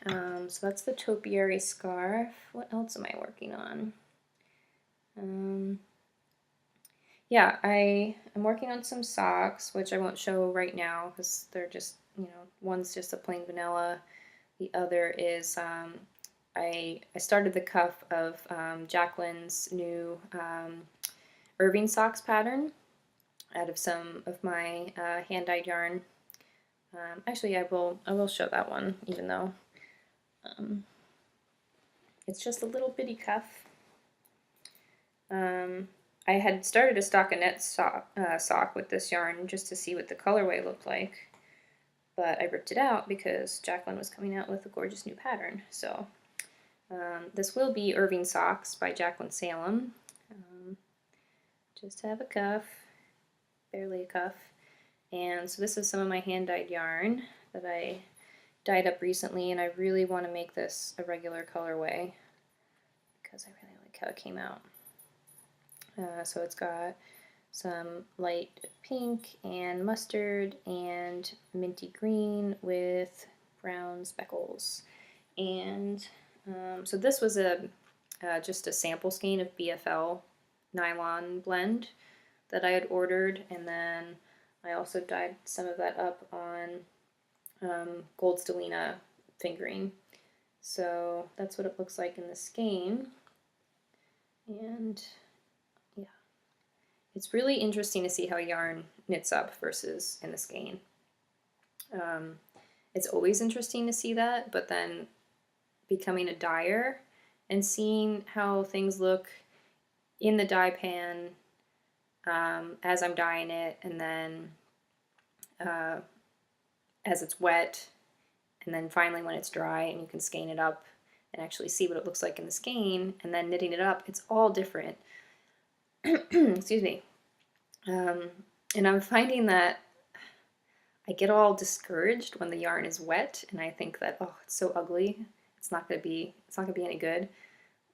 so that's the topiary scarf. What else am I working on? Yeah, I'm working on some socks, which I won't show right now because they're just, one's just a plain vanilla. The other is, I started the cuff of Jacqueline's new Irving socks pattern out of some of my hand-dyed yarn. Actually, I will show that one, even though it's just a little bitty cuff. I had started a stockinette sock with this yarn just to see what the colorway looked like, but I ripped it out because Jacqueline was coming out with a gorgeous new pattern. So this will be Irving Socks by Jacqueline Salem. Just have a cuff, barely a cuff. And so this is some of my hand-dyed yarn that I dyed up recently, and I really want to make this a regular colorway because I really like how it came out. So it's got some light pink and mustard and minty green with brown speckles. And so this was just a sample skein of BFL nylon blend that I had ordered, and then I also dyed some of that up on gold stellina fingering. So that's what it looks like in the skein. And yeah, it's really interesting to see how yarn knits up versus in the skein. It's always interesting to see that, but then becoming a dyer and seeing how things look in the dye pan as I'm dyeing it, and then as it's wet, and then finally when it's dry and you can skein it up and actually see what it looks like in the skein, and then knitting it up, it's all different. Excuse me. And I'm finding that I get all discouraged when the yarn is wet, and I think that, oh, it's so ugly, it's not gonna be any good.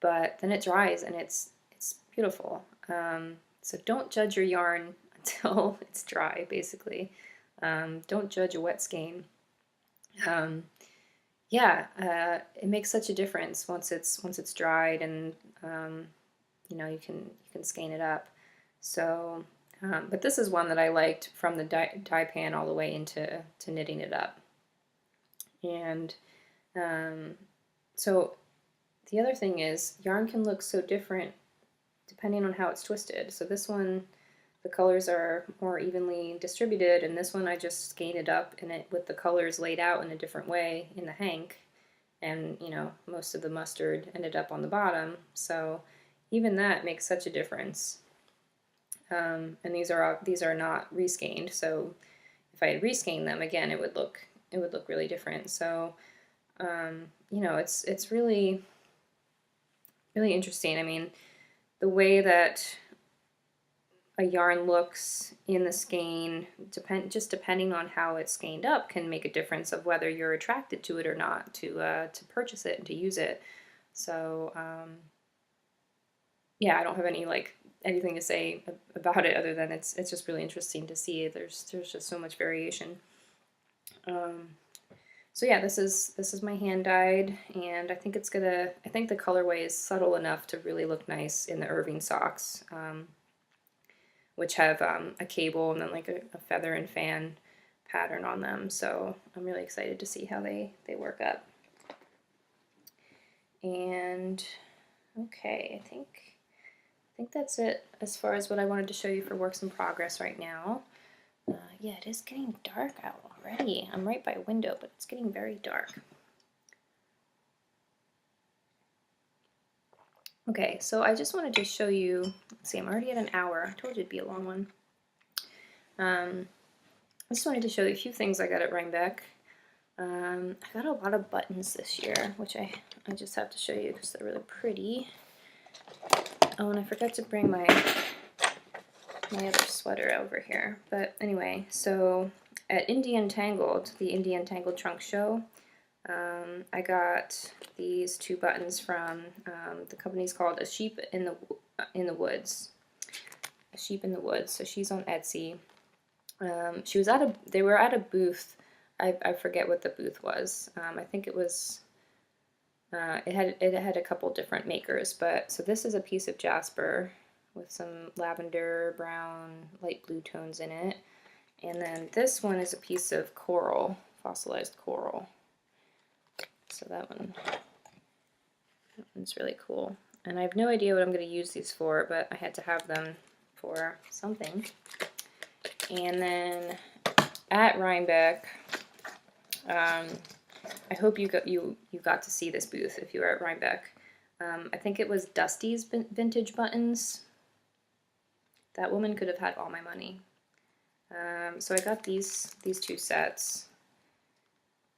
But then it dries and it's beautiful. So don't judge your yarn until it's dry, basically. Don't judge a wet skein. Yeah, it makes such a difference once it's dried, and you can skein it up. So, but this is one that I liked from the dye pan all the way into knitting it up. And so the other thing is, yarn can look so different depending on how it's twisted. So this one, the colors are more evenly distributed, and this one I just skeined it up in it with the colors laid out in a different way in the hank, and you know, most of the mustard ended up on the bottom. So even that makes such a difference. And these are not reskeined, so if I had reskeined them again, it would look really different. So you know, it's really interesting. I mean, the way that a yarn looks in the skein, depending on how it's skeined up, can make a difference of whether you're attracted to it or not, to purchase it and to use it. So yeah, I don't have anything to say about it other than it's just really interesting to see. There's just so much variation. So yeah, this is my hand dyed, and I think the colorway is subtle enough to really look nice in the Irving socks, which have a cable and then like a feather and fan pattern on them. So I'm really excited to see how they work up. And okay, I think that's it as far as what I wanted to show you for works in progress right now. Yeah, it is getting dark out already. I'm right by a window, but it's getting very dark. Okay, so I just wanted to show you, let's see, I'm already at an hour. I told you it'd be a long one. I just wanted to show you a few things I got at Rhinebeck. I got a lot of buttons this year, which I just have to show you because they're really pretty. Oh, and I forgot to bring my other sweater over here. But anyway, so at Indie Untangled, the Indie Untangled Trunk Show, I got these two buttons from the company's called A Sheep in the Woods. A Sheep in the Woods. So she's on Etsy. They were at a booth. I forget what the booth was. I think it was. It had a couple different makers, but so this is a piece of jasper with some lavender, brown, light blue tones in it. And then this one is a piece of coral, fossilized coral. So that one's really cool. And I have no idea what I'm going to use these for, but I had to have them for something. And then at Rhinebeck, I hope you got to see this booth if you were at Rhinebeck. I think it was Dusty's Vintage Buttons. That woman could have had all my money. So I got these two sets.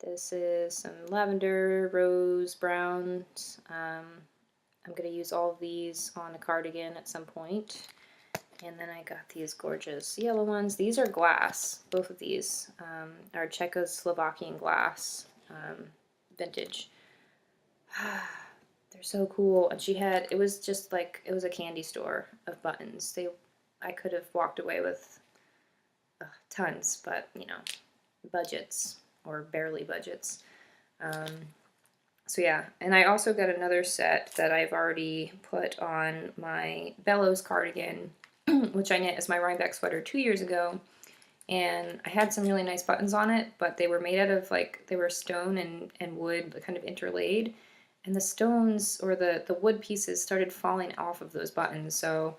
This is some lavender, rose, browns. I'm going to use all of these on a cardigan at some point. And then I got these gorgeous yellow ones. These are glass. Both of these are Czechoslovakian glass, vintage. They're so cool. And it was just like, it was a candy store of buttons. I could have walked away with tons, but you know, budgets or barely budgets. So yeah, and I also got another set that I've already put on my Bellows cardigan, which I knit as my Rhinebeck sweater 2 years ago. And I had some really nice buttons on it, but they were made out of they were stone and wood, but kind of interlaid. And the stones or the wood pieces started falling off of those buttons. So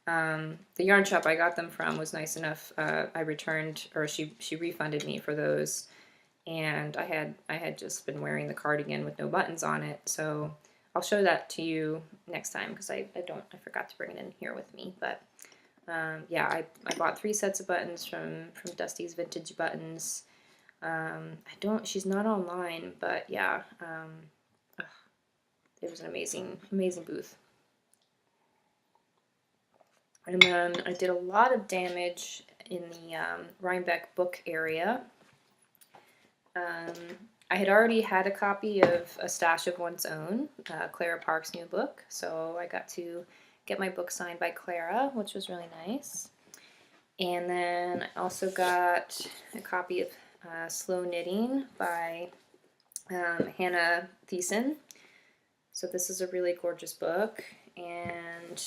the yarn shop I got them from was nice enough. I returned, or she refunded me for those. And I had just been wearing the cardigan with no buttons on it. So I'll show that to you next time because I forgot to bring it in here with me. But yeah, I bought 3 sets of buttons from Dusty's Vintage Buttons. She's not online, but yeah, it was an amazing booth. And then I did a lot of damage in the Rhinebeck book area. I had already had a copy of A Stash of One's Own, Clara Park's new book, so I got to get my book signed by Clara, which was really nice. And then I also got a copy of Slow Knitting by Hannah Thiessen. So this is a really gorgeous book. And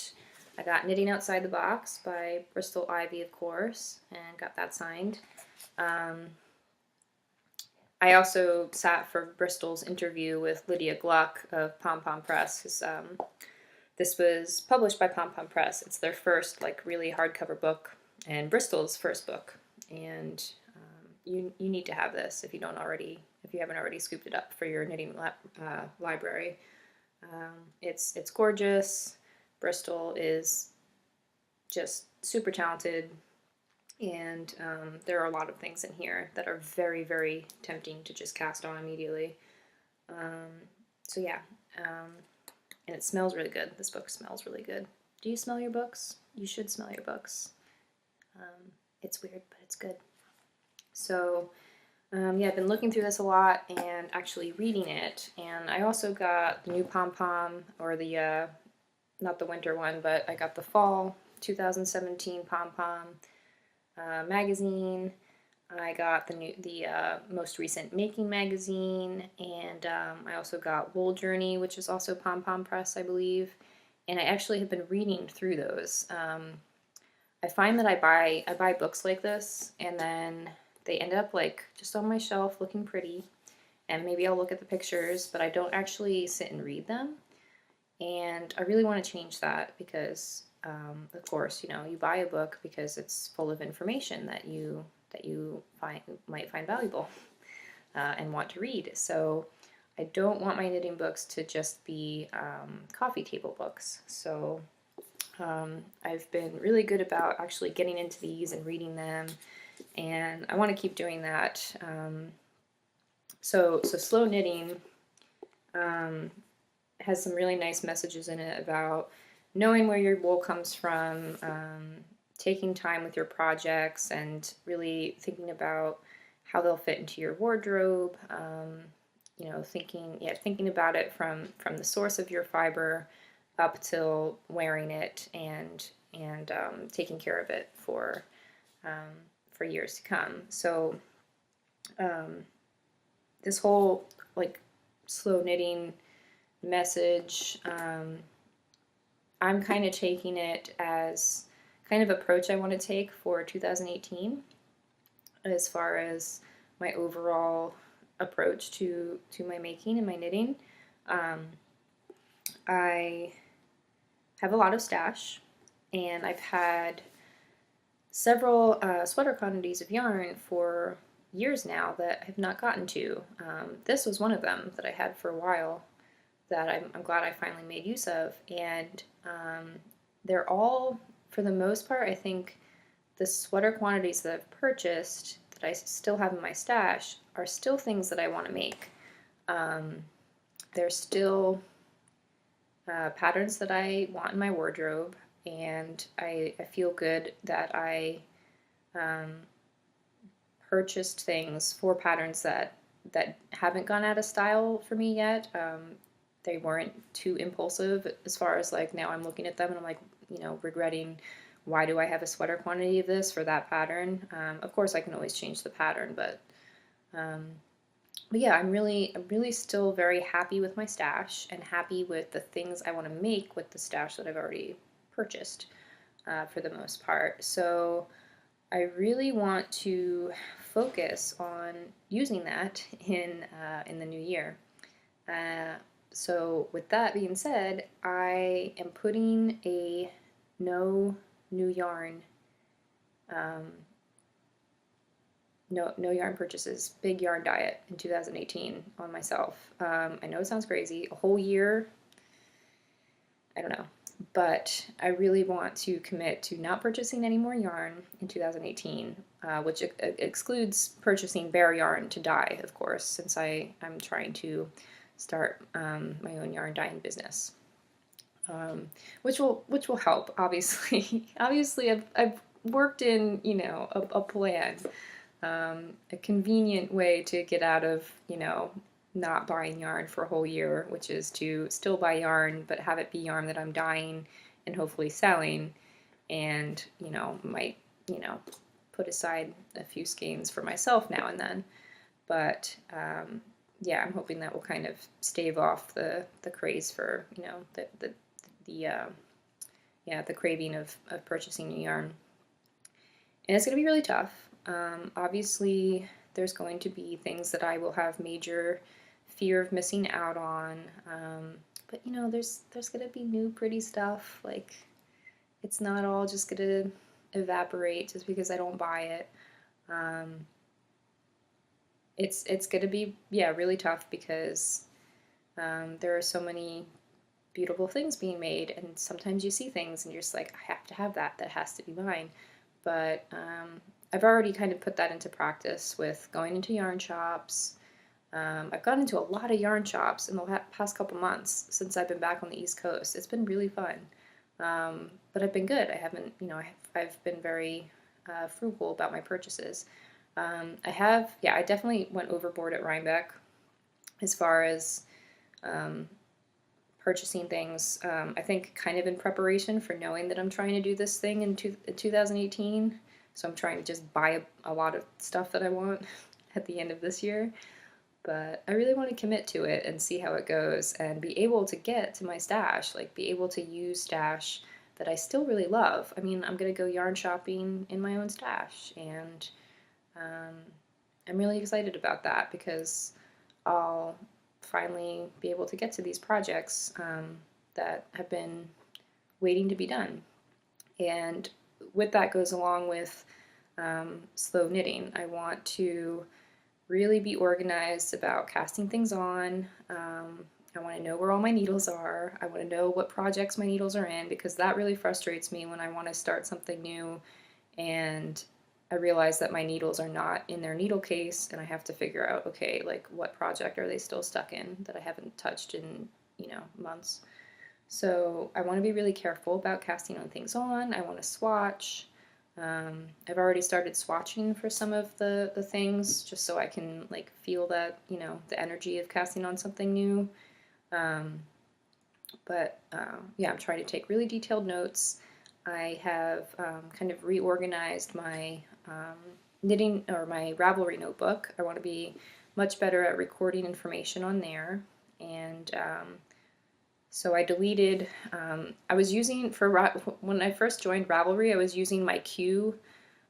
I got Knitting Outside the Box by Bristol Ivy, of course, and got that signed. I also sat for Bristol's interview with Lydia Gluck of Pom Pom Press, because This was published by Pom Pom Press. It's their first like really hardcover book, and Bristol's first book. And you need to have this if you haven't already scooped it up for your knitting library. It's gorgeous. Bristol is just super talented, and there are a lot of things in here that are very, very tempting to just cast on immediately. So yeah, and it smells really good. This book smells really good. Do you smell your books? You should smell your books. It's weird, but it's good. So yeah, I've been looking through this a lot and actually reading it. And I also got the new Pom Pom, or the, not the winter one, but I got the fall 2017 Pom Pom magazine. I got the most recent Making magazine, and I also got Wool Journey, which is also Pom Pom Press, I believe. And I actually have been reading through those. I find that I buy books like this, and then they end up like just on my shelf looking pretty, and maybe I'll look at the pictures, but I don't actually sit and read them. And I really want to change that because, of course, you know, you buy a book because it's full of information that you might find valuable and want to read. So I don't want my knitting books to just be coffee table books. So I've been really good about actually getting into these and reading them, and I want to keep doing that. So Slow Knitting has some really nice messages in it about knowing where your wool comes from, taking time with your projects, and really thinking about how they'll fit into your wardrobe. You know, thinking about it from the source of your fiber up till wearing it, and taking care of it for years to come. So this whole like slow knitting message, I'm kind of taking it as kind of approach I want to take for 2018 as far as my overall approach to my making and my knitting. I have a lot of stash, and I've had several sweater quantities of yarn for years now that I have not gotten to. This was one of them that I had for a while that I'm glad I finally made use of, and they're all, for the most part, I think the sweater quantities that I've purchased that I still have in my stash are still things that I want to make. They're still patterns that I want in my wardrobe, and I feel good that I purchased things for patterns that haven't gone out of style for me yet. They weren't too impulsive as far as like now I'm looking at them and I'm like, you know, regretting why do I have a sweater quantity of this for that pattern. Of course I can always change the pattern, but yeah, I'm really still very happy with my stash and happy with the things I want to make with the stash that I've already purchased for the most part. So I really want to focus on using that in the new year. So with that being said, I am putting a no new yarn, no yarn purchases, big yarn diet in 2018 on myself. I know it sounds crazy, a whole year, I don't know, but I really want to commit to not purchasing any more yarn in 2018, which excludes purchasing bare yarn to dye, of course, since I'm trying to start my own yarn dyeing business, which will help, obviously. Obviously, I've worked in, you know, a plan, a convenient way to get out of, you know, not buying yarn for a whole year, which is to still buy yarn, but have it be yarn that I'm dyeing and hopefully selling, and, you know, might, you know, put aside a few skeins for myself now and then. But yeah, I'm hoping that will kind of stave off the craze for, you know, the craving of purchasing new yarn. And it's going to be really tough. Obviously, there's going to be things that I will have major fear of missing out on. But you know, there's gonna be new pretty stuff. Like, it's not all just gonna evaporate just because I don't buy it. Um, it's gonna be, yeah, really tough because there are so many beautiful things being made, and sometimes you see things and you're just like, I have to have that. That has to be mine. But I've already kind of put that into practice with going into yarn shops. I've gone into a lot of yarn shops in the past couple months since I've been back on the East Coast. It's been really fun, but I've been good. I haven't, you know, I've been very frugal about my purchases. I definitely went overboard at Rhinebeck as far as um, purchasing things. I think kind of in preparation for knowing that I'm trying to do this thing in 2018. So I'm trying to just buy a lot of stuff that I want at the end of this year. But I really want to commit to it and see how it goes and be able to get to my stash, like be able to use stash that I still really love. I mean, I'm going to go yarn shopping in my own stash, and I'm really excited about that because I'll finally be able to get to these projects that have been waiting to be done. And with that goes along with slow knitting. I want to really be organized about casting things on. I want to know where all my needles are. I want to know what projects my needles are in, because that really frustrates me when I want to start something new and I realize that my needles are not in their needle case, and I have to figure out, okay, like what project are they still stuck in that I haven't touched in, you know, months. So I want to be really careful about casting on things on. I want to swatch. I've already started swatching for some of the things just so I can like feel that, you know, the energy of casting on something new. Yeah, I'm trying to take really detailed notes. I have kind of reorganized my knitting or my Ravelry notebook. I want to be much better at recording information on there. And so I deleted, I was using, when I first joined Ravelry, I was using my queue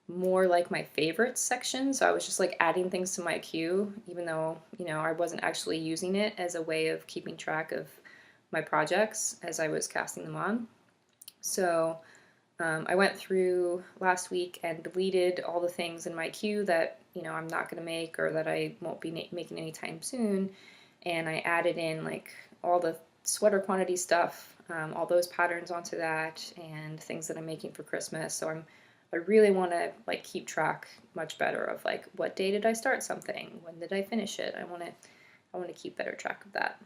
more like my favorites section. So I was just like adding things to my queue, even though, you know, I wasn't actually using it as a way of keeping track of my projects as I was casting them on. So I went through last week and deleted all the things in my queue that, you know, I'm not going to make or that I won't be making anytime soon. And I added in like all the sweater quantity stuff, all those patterns onto that, and things that I'm making for Christmas. So I really want to like keep track much better of like what day did I start something, when did I finish it. I want to keep better track of that.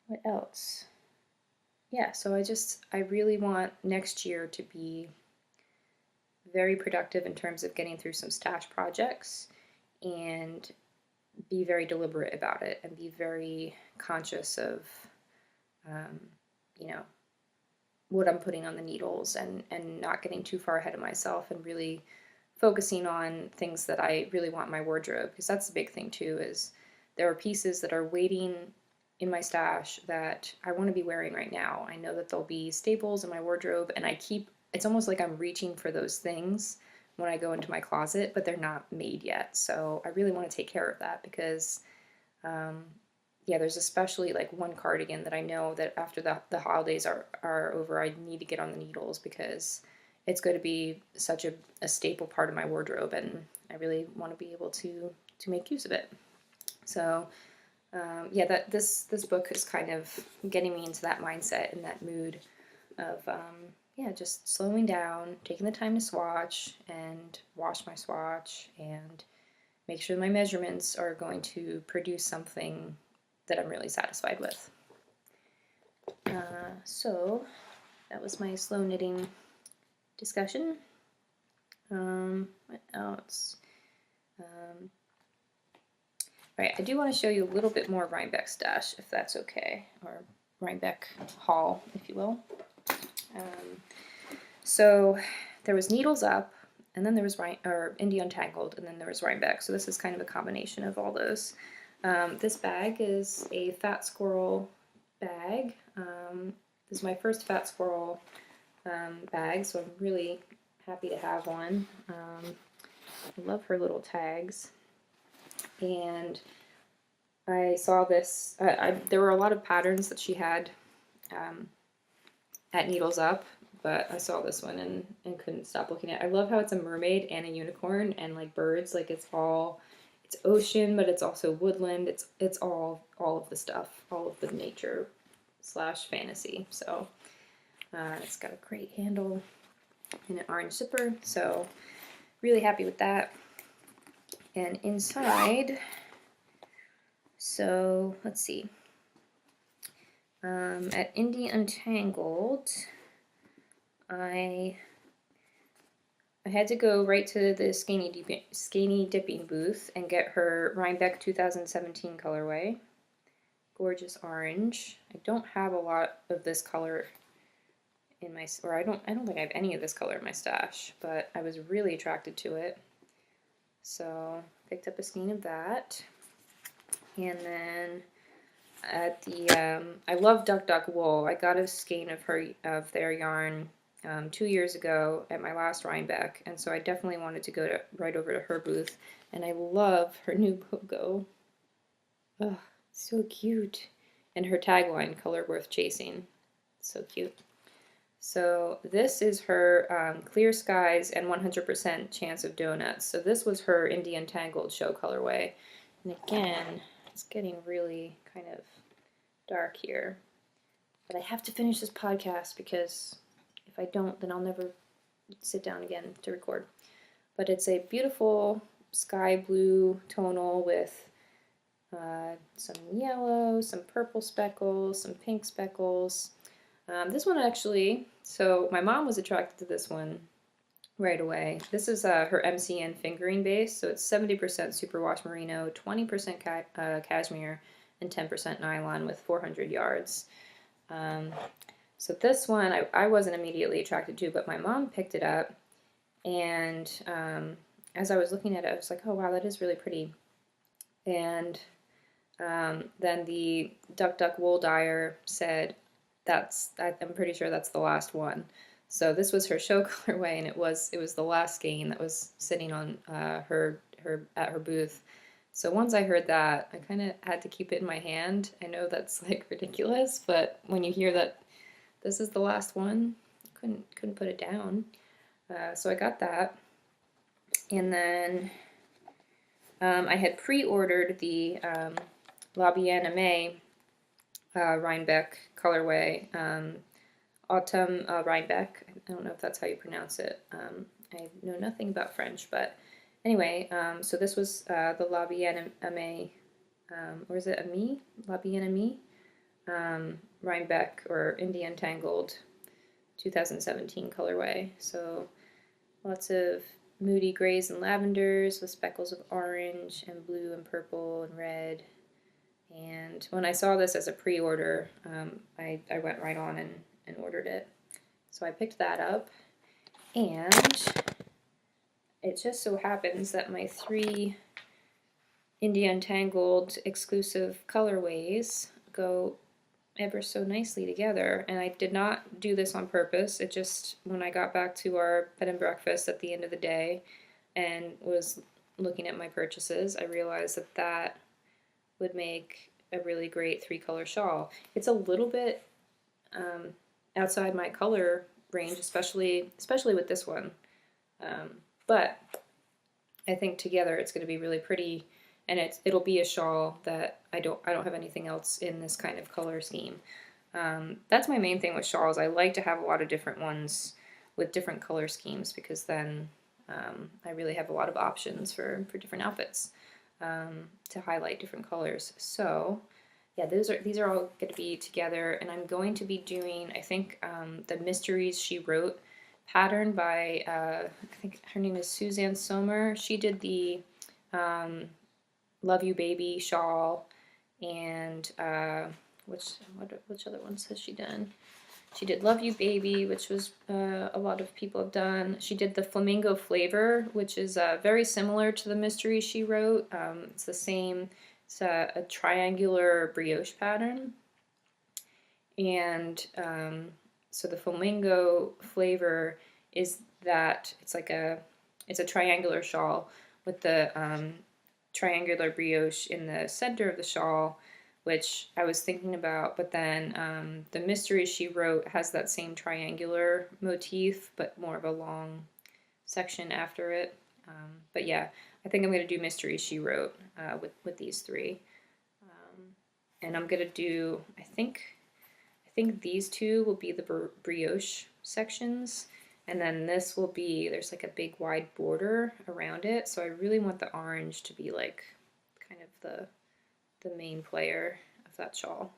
What else? Yeah, so I really want next year to be very productive in terms of getting through some stash projects and be very deliberate about it and be very conscious of, you know, what I'm putting on the needles and not getting too far ahead of myself and really focusing on things that I really want in my wardrobe, because that's the big thing too, is there are pieces that are waiting in my stash that I want to be wearing right now. I know that there'll be staples in my wardrobe, and it's almost like I'm reaching for those things when I go into my closet, but they're not made yet. So I really want to take care of that because, yeah, there's especially like one cardigan that I know that after the holidays are over, I need to get on the needles because it's going to be such a staple part of my wardrobe, and I really want to be able to make use of it. So yeah, this book is kind of getting me into that mindset and that mood of yeah, just slowing down, taking the time to swatch and wash my swatch and make sure my measurements are going to produce something that I'm really satisfied with. So that was my slow knitting discussion. What else? Right, I do want to show you a little bit more Rhinebeck stash, if that's okay, or Rhinebeck haul, if you will. So there was Needles Up, and then there was Indie Untangled, and then there was Rhinebeck. So this is kind of a combination of all those. This bag is a Fat Squirrel bag. This is my first Fat Squirrel bag, so I'm really happy to have one. I love her little tags. And I saw this, there were a lot of patterns that she had at Needles Up, but I saw this one and couldn't stop looking at it. I love how it's a mermaid and a unicorn and like birds, like it's ocean, but it's also woodland. It's all of the stuff, all of the nature / fantasy. So it's got a great handle and an orange zipper, so really happy with that. And inside, so let's see. At Indie Untangled, I had to go right to the skinny dipping booth and get her Rhinebeck 2017 colorway. Gorgeous orange. I don't have a lot of this color in my, or I don't think I have any of this color in my stash, but I was really attracted to it. So picked up a skein of that. And then at the, I love Duck Duck Wool. I got a skein of their yarn 2 years ago at my last Rhinebeck, and so I definitely wanted to go right over to her booth. And I love her new logo. Oh, so cute. And her tagline, "Color Worth Chasing." So cute. So this is her Clear Skies and 100% Chance of Donuts. So this was her Indie Untangled show colorway. And again, it's getting really kind of dark here. But I have to finish this podcast because if I don't, then I'll never sit down again to record. But it's a beautiful sky blue tonal with some yellow, some purple speckles, some pink speckles. This one actually, so my mom was attracted to this one right away. This is her MCN fingering base, so it's 70% superwash merino, 20% cashmere, and 10% nylon with 400 yards. So this one I wasn't immediately attracted to, but my mom picked it up, and as I was looking at it, I was like, oh wow, that is really pretty. And then the Duck Duck Wool dyer said, I'm pretty sure that's the last one. So this was her show colorway, and it was the last skein that was sitting on at her booth. So once I heard that, I kind of had to keep it in my hand. I know that's like ridiculous, but when you hear that this is the last one, couldn't put it down. So I got that, and then I had pre-ordered the La Bien Aimée Rhinebeck colorway, Autumn Rhinebeck. I don't know if that's how you pronounce it. I know nothing about French, but anyway, so this was the La Bien Aimée, or is it Amie? La Bien Aimée Rhinebeck or Indie Untangled 2017 colorway. So lots of moody grays and lavenders with speckles of orange and blue and purple and red. And when I saw this as a pre-order, I went right on and ordered it. So I picked that up, and it just so happens that my 3 Indie Untangled exclusive colorways go ever so nicely together. And I did not do this on purpose. It just, when I got back to our bed and breakfast at the end of the day and was looking at my purchases, I realized that would make a really great 3-color shawl. It's a little bit outside my color range, especially with this one. But I think together it's going to be really pretty, and it'll be a shawl that I don't have anything else in this kind of color scheme. That's my main thing with shawls. I like to have a lot of different ones with different color schemes, because then I really have a lot of options for different outfits. To highlight different colors. So yeah, these are all going to be together, and I'm going to be doing, I think, the Mysteries She Wrote pattern by I think her name is Suzanne Sommer. She did the Love You Baby shawl, and which other ones has she done? She did Love You Baby, which was a lot of people have done. She did the Flamingo Flavor, which is very similar to the Mystery She Wrote. It's the same. It's a triangular brioche pattern. And so the Flamingo Flavor is that it's a triangular shawl with the triangular brioche in the center of the shawl, which I was thinking about, but then the mystery she wrote has that same triangular motif, but more of a long section after it. But yeah, I think I'm going to do mystery she wrote with these three. And I'm going to do, I think these two will be the brioche sections, and then this will be, there's like a big wide border around it, so I really want the orange to be like kind of the main player of that shawl.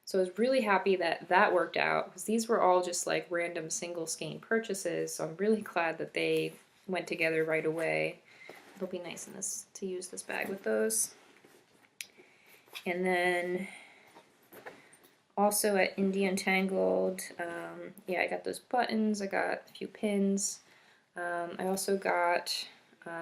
So I was really happy that that worked out, because these were all just like random single skein purchases, so I'm really glad that they went together right away. It'll be nice in this to use this bag with those. And then also at Indie Untangled, yeah, I got those buttons, I got a few pins. I also got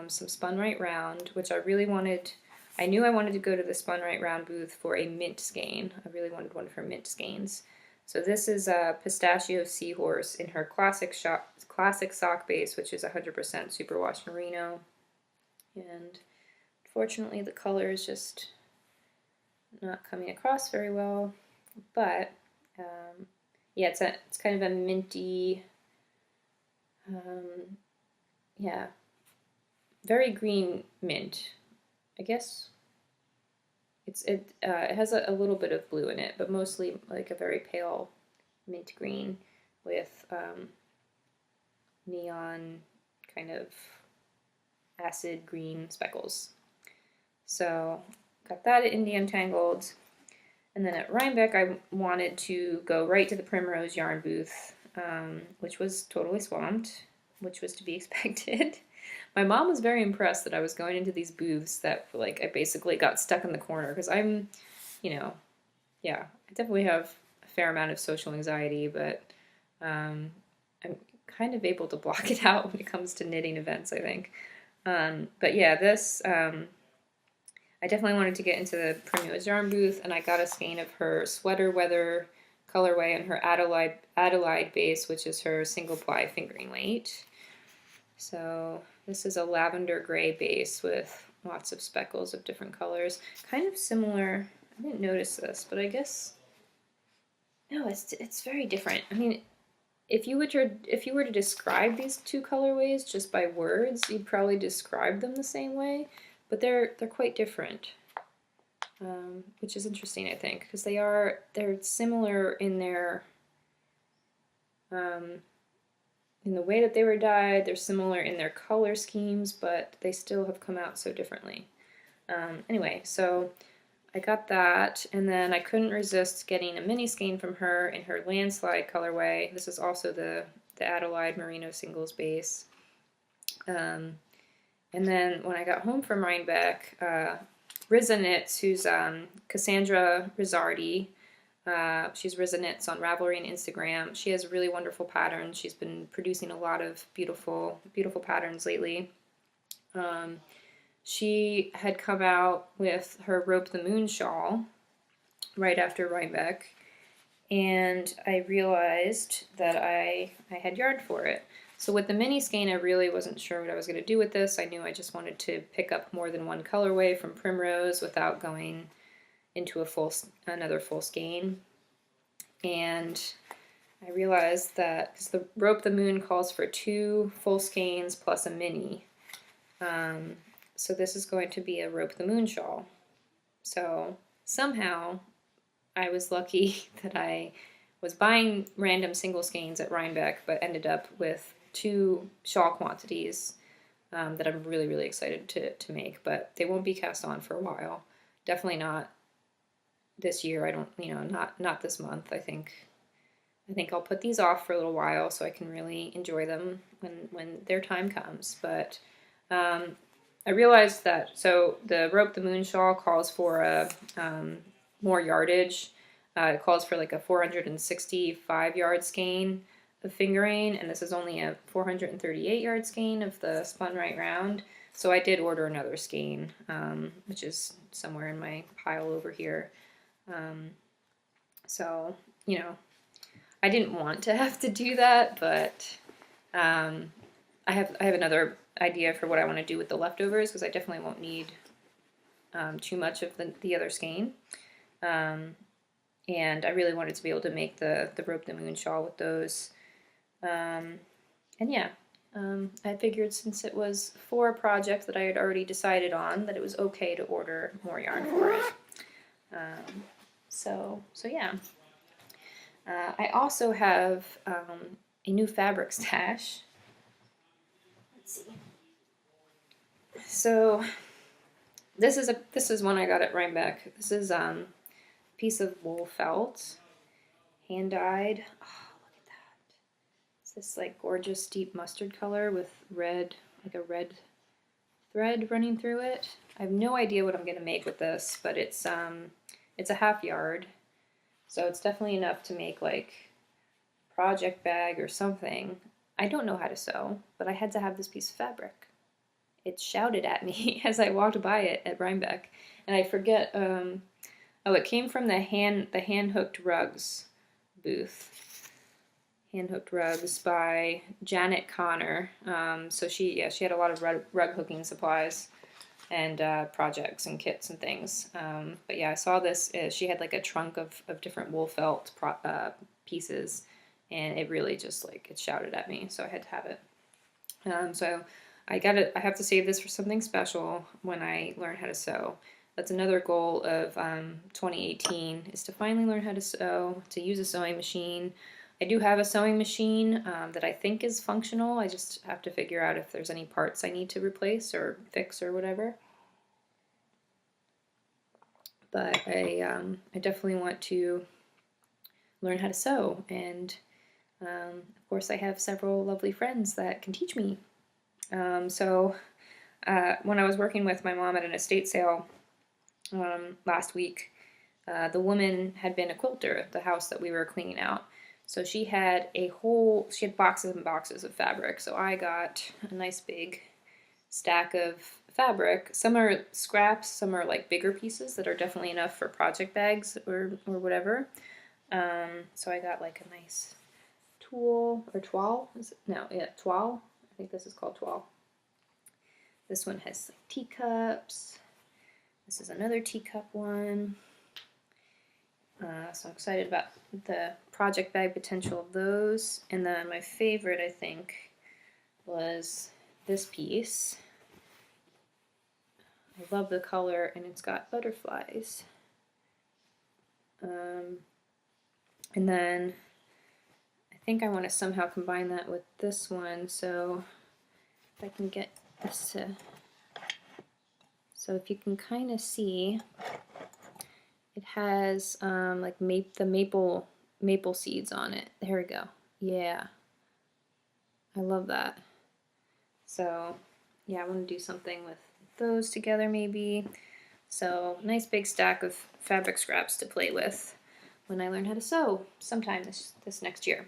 some Spun Right Round, which I really wanted. I knew I wanted to go to the Spun Right Round booth for a mint skein. I really wanted one for mint skeins. So this is a Pistachio Seahorse in her classic sock base, which is 100% superwash merino. And unfortunately the color is just not coming across very well. But yeah, it's kind of a minty, yeah, very green mint. I guess it has a little bit of blue in it, but mostly like a very pale mint green with neon kind of acid green speckles. So got that at Indie Untangled. And then at Rhinebeck, I wanted to go right to the Primrose yarn booth, which was totally swamped, which was to be expected. My mom was very impressed that I was going into these booths that, like, I basically got stuck in the corner, because I'm, yeah, I definitely have a fair amount of social anxiety, but I'm kind of able to block it out when it comes to knitting events, I think. But yeah, this, I definitely wanted to get into the Primrose yarn booth, and I got a skein of her Sweater Weather colorway and her Adelaide base, which is her single ply fingering weight. So this is a lavender gray base with lots of speckles of different colors. Kind of similar, I didn't notice this, but I guess, no, it's very different. I mean, if you were to describe these two colorways just by words, you'd probably describe them the same way, but they're quite different, which is interesting, I think, because they're similar in their in the way that they were dyed. They're similar in their color schemes, but they still have come out so differently. Anyway, so I got that, and then I couldn't resist getting a mini skein from her in her Landslide colorway. This is also the Adelaide Merino singles base. And then when I got home from Rhinebeck, Riza Knits, who's Cassandra Rizzardi, she's Riza Knits on Ravelry and Instagram. She has really wonderful patterns. She's been producing a lot of beautiful, beautiful patterns lately. She had come out with her Rope the Moon shawl right after Rhinebeck, and I realized that I had yarn for it. So with the mini skein, I really wasn't sure what I was going to do with this. I knew I just wanted to pick up more than one colorway from Primrose without going into another full skein. And I realized that, because the Rope the Moon calls for 2 full skeins plus a mini, so this is going to be a Rope the Moon shawl. So somehow I was lucky that I was buying random single skeins at Rhinebeck, but ended up with 2 shawl quantities that I'm really, really excited to make, but they won't be cast on for a while. Definitely not this year. I don't, not this month. I think I'll put these off for a little while so I can really enjoy them when their time comes. But I realized that, so the Rope the Moon shawl calls for a more yardage. It calls for like a 465 yard skein of fingering, and this is only a 438 yard skein of the Spun Right Round. So I did order another skein, which is somewhere in my pile over here. So, I didn't want to have to do that, but I have another idea for what I want to do with the leftovers, because I definitely won't need too much of the other skein. And I really wanted to be able to make the Rope the Moon shawl with those. And yeah, I figured since it was for a project that I had already decided on, that it was okay to order more yarn for it. So yeah. I also have a new fabric stash. Let's see. So this is one I got at Rhinebeck. This is piece of wool felt, hand dyed. Oh, look at that! It's this like gorgeous deep mustard color with red, like a red thread running through it. I have no idea what I'm gonna make with this, but it's a half yard, so it's definitely enough to make like a project bag or something. I don't know how to sew, but I had to have this piece of fabric. It shouted at me as I walked by it at Rhinebeck, and I forget. Oh, it came from the hand hooked rugs booth. Hand hooked rugs by Janet Connor. So she had a lot of rug hooking supplies and projects and kits and things. But yeah, I saw this. She had like a trunk of different wool felt pieces, and it really just like it shouted at me. So I had to have it. So I have to save this for something special when I learn how to sew. That's another goal of 2018, is to finally learn how to sew, to use a sewing machine. I do have a sewing machine that I think is functional. I just have to figure out if there's any parts I need to replace or fix or whatever. But I definitely want to learn how to sew, and of course I have several lovely friends that can teach me. So when I was working with my mom at an estate sale last week, the woman had been a quilter at the house that we were cleaning out. So she had boxes and boxes of fabric. So I got a nice big stack of fabric. Some are scraps, some are like bigger pieces that are definitely enough for project bags or whatever. So I got like a nice toile. I think this is called toile. This one has like teacups. This is another teacup one. So I'm excited about the project bag potential of those. And then my favorite, I think, was this piece. I love the color, and it's got butterflies. And then I think I want to somehow combine that with this one. So if I can get this to... So if you can kind of see, it has like the maple seeds on it. There we go. Yeah, I love that. So yeah, I want to do something with those together maybe. So nice big stack of fabric scraps to play with when I learn how to sew sometime this next year.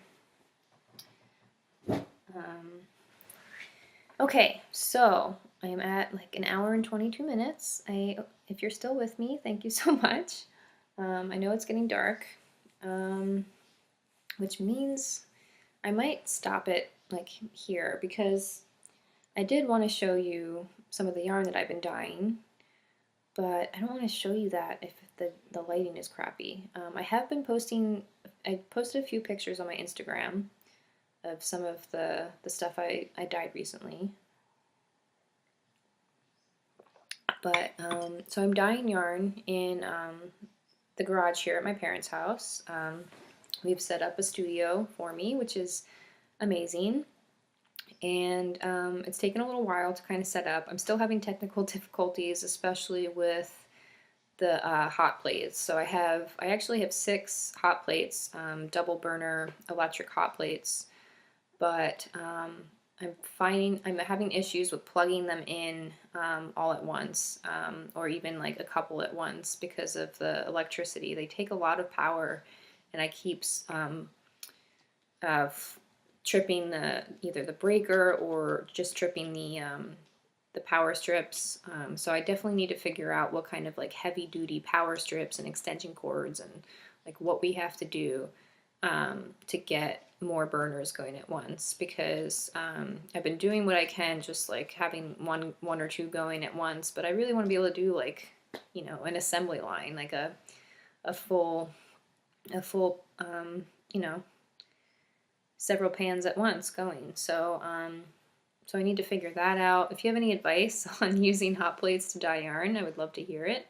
Okay, so I am at like an hour and 22 minutes. If you're still with me, thank you so much. I know it's getting dark, which means I might stop it like here, because I did want to show you some of the yarn that I've been dyeing, but I don't want to show you that if the lighting is crappy. I posted a few pictures on my Instagram of some of the stuff I dyed recently. But so I'm dyeing yarn in the garage here at my parents' house. We've set up a studio for me, which is amazing. And it's taken a little while to kind of set up. I'm still having technical difficulties, especially with the hot plates. So I actually have 6 hot plates, double burner electric hot plates, but I'm having issues with plugging them in all at once, or even like a couple at once, because of the electricity. They take a lot of power, and I keep tripping either the breaker or just tripping the power strips. So I definitely need to figure out what kind of like heavy duty power strips and extension cords and like what we have to do to get more burners going at once, because I've been doing what I can, just like having one or two going at once, but I really want to be able to do like you know, an assembly line, like a full, you know, several pans at once going. So, so I need to figure that out. If you have any advice on using hot plates to dye yarn, I would love to hear it.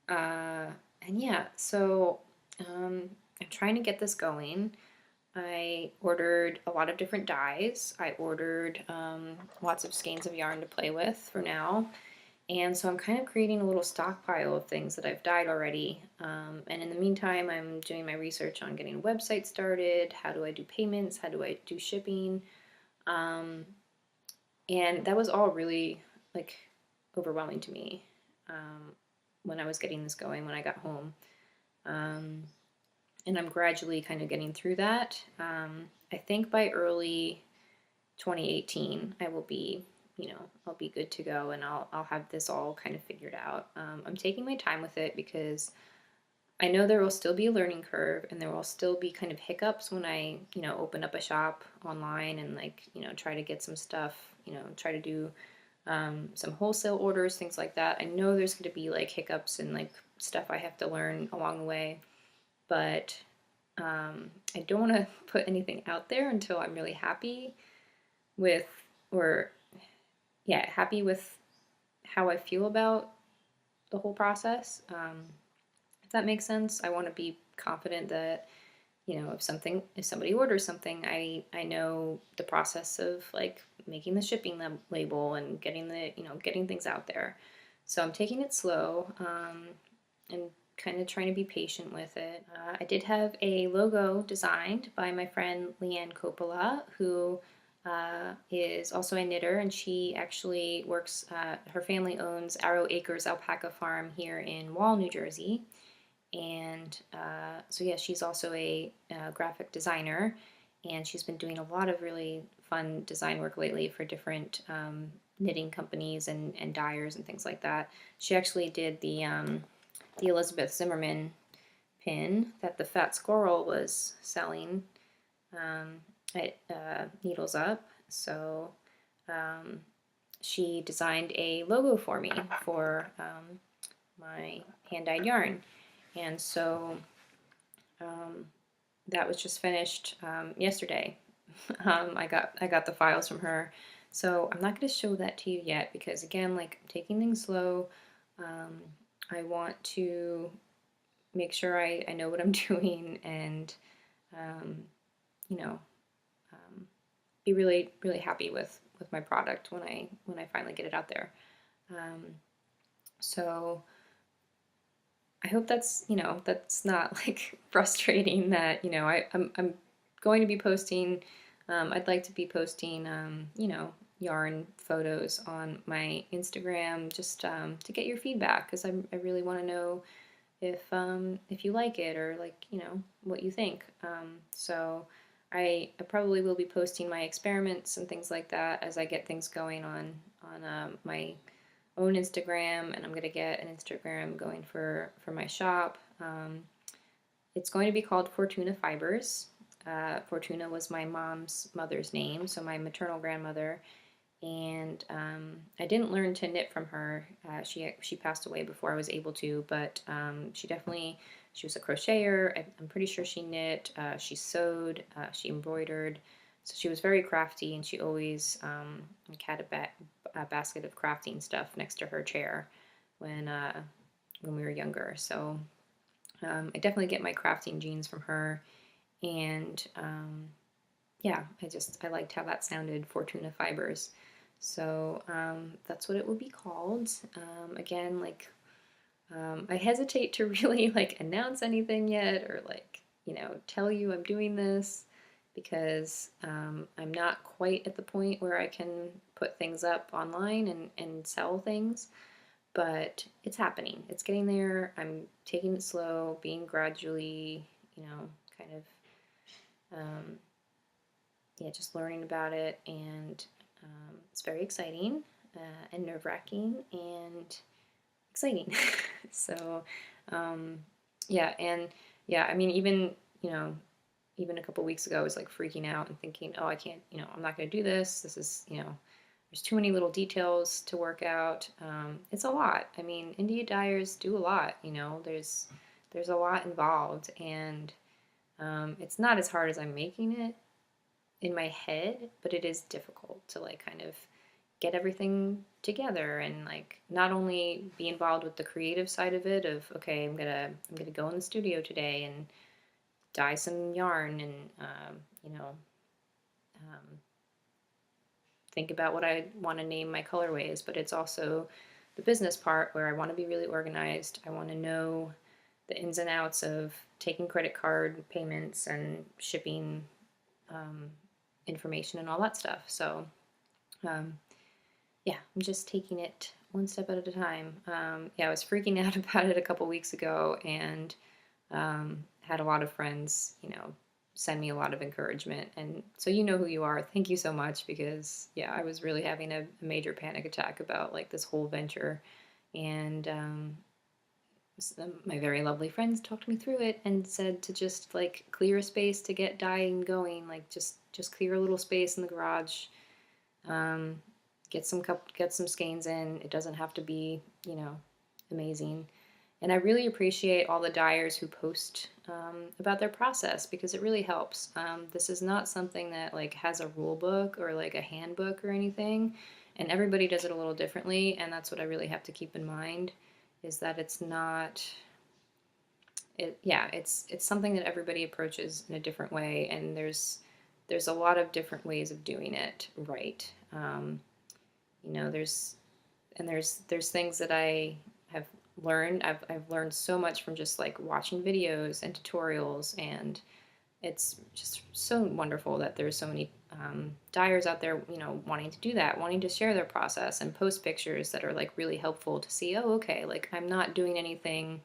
And yeah, so I'm trying to get this going. I ordered a lot of different dyes. I ordered lots of skeins of yarn to play with for now. And so I'm kind of creating a little stockpile of things that I've dyed already. And in the meantime, I'm doing my research on getting a website started. How do I do payments? How do I do shipping? And that was all really like overwhelming to me when I was getting this going, when I got home. And I'm gradually kind of getting through that. I think by early 2018, I will be, you know, I'll be good to go, and I'll have this all kind of figured out. I'm taking my time with it because I know there will still be a learning curve, and there will still be kind of hiccups when I, you know, open up a shop online and like, you know, try to get some stuff, you know, try to do some wholesale orders, things like that. I know there's going to be like hiccups and like stuff I have to learn along the way, but I don't want to put anything out there until I'm really happy with, or yeah, happy with how I feel about the whole process. If that makes sense, I want to be confident that, you know, if somebody orders something, I know the process of like making the shipping label and getting the, you know, getting things out there. So I'm taking it slow, and kind of trying to be patient with it. I did have a logo designed by my friend Leanne Coppola, who is also a knitter, and she actually works, her family owns Arrow Acres Alpaca Farm here in Wall, New Jersey. And so yeah, she's also a graphic designer, and she's been doing a lot of really fun design work lately for different knitting companies and dyers and things like that. She actually did the Elizabeth Zimmerman pin that the Fat Squirrel was selling at Needles Up. So she designed a logo for me for my hand-dyed yarn. And so that was just finished yesterday. I got the files from her. So I'm not going to show that to you yet because, again, like, I'm taking things slow. I want to make sure I know what I'm doing, and you know, be really, really happy with my product when I finally get it out there. So I hope that's, you know, that's not like frustrating that, you know, I'm going to be posting, I'd like to be posting, you know, yarn photos on my Instagram just to get your feedback, because I really want to know if you like it, or like, you know, what you think. So I probably will be posting my experiments and things like that as I get things going on my own Instagram, and I'm going to get an Instagram going for my shop. It's going to be called Fortuna Fibers. Fortuna was my mother's name, so my maternal grandmother. And I didn't learn to knit from her. She passed away before I was able to, but she was a crocheter. I'm pretty sure she knit, she sewed, she embroidered. So she was very crafty, and she always had a basket of crafting stuff next to her chair when we were younger. So I definitely get my crafting genes from her, and yeah, I liked how that sounded, Fortuna Fibers. So that's what it will be called. Again, like, I hesitate to really like announce anything yet, or like, you know, tell you I'm doing this, because I'm not quite at the point where I can put things up online and sell things, but it's happening. It's getting there. I'm taking it slow, being gradually, you know, kind of, yeah, just learning about it, and it's very exciting and nerve-wracking and exciting. So, yeah, and yeah, I mean, even, you know, even a couple weeks ago, I was like freaking out and thinking, oh, I can't, you know, I'm not going to do this. This is, you know, there's too many little details to work out. It's a lot. I mean, India dyers do a lot, you know, there's a lot involved, and it's not as hard as I'm making it in my head, but it is difficult to like kind of get everything together and like not only be involved with the creative side of it of okay, I'm gonna go in the studio today and dye some yarn and you know, um, think about what I want to name my colorways, but it's also the business part where I want to be really organized. I want to know the ins and outs of taking credit card payments and shipping um, information and all that stuff. So um, yeah, I'm just taking it one step at a time. Yeah, I was freaking out about it a couple weeks ago, and had a lot of friends, you know, send me a lot of encouragement. And so you know who you are. Thank you so much, because yeah, I was really having a major panic attack about like this whole venture, and my very lovely friends talked me through it and said to just like clear a space to get dyeing going, like just clear a little space in the garage, get some skeins in. It doesn't have to be, you know, amazing. And I really appreciate all the dyers who post about their process, because it really helps. This is not something that like has a rule book or like a handbook or anything, and everybody does it a little differently, and that's what I really have to keep in mind, is that it's not it's something that everybody approaches in a different way, and there's a lot of different ways of doing it right. You know, there's things that I have learned. I've learned so much from just like watching videos and tutorials, and it's just so wonderful that there's so many dyers out there, you know, wanting to do that, wanting to share their process and post pictures that are like really helpful to see, oh, okay, like I'm not doing anything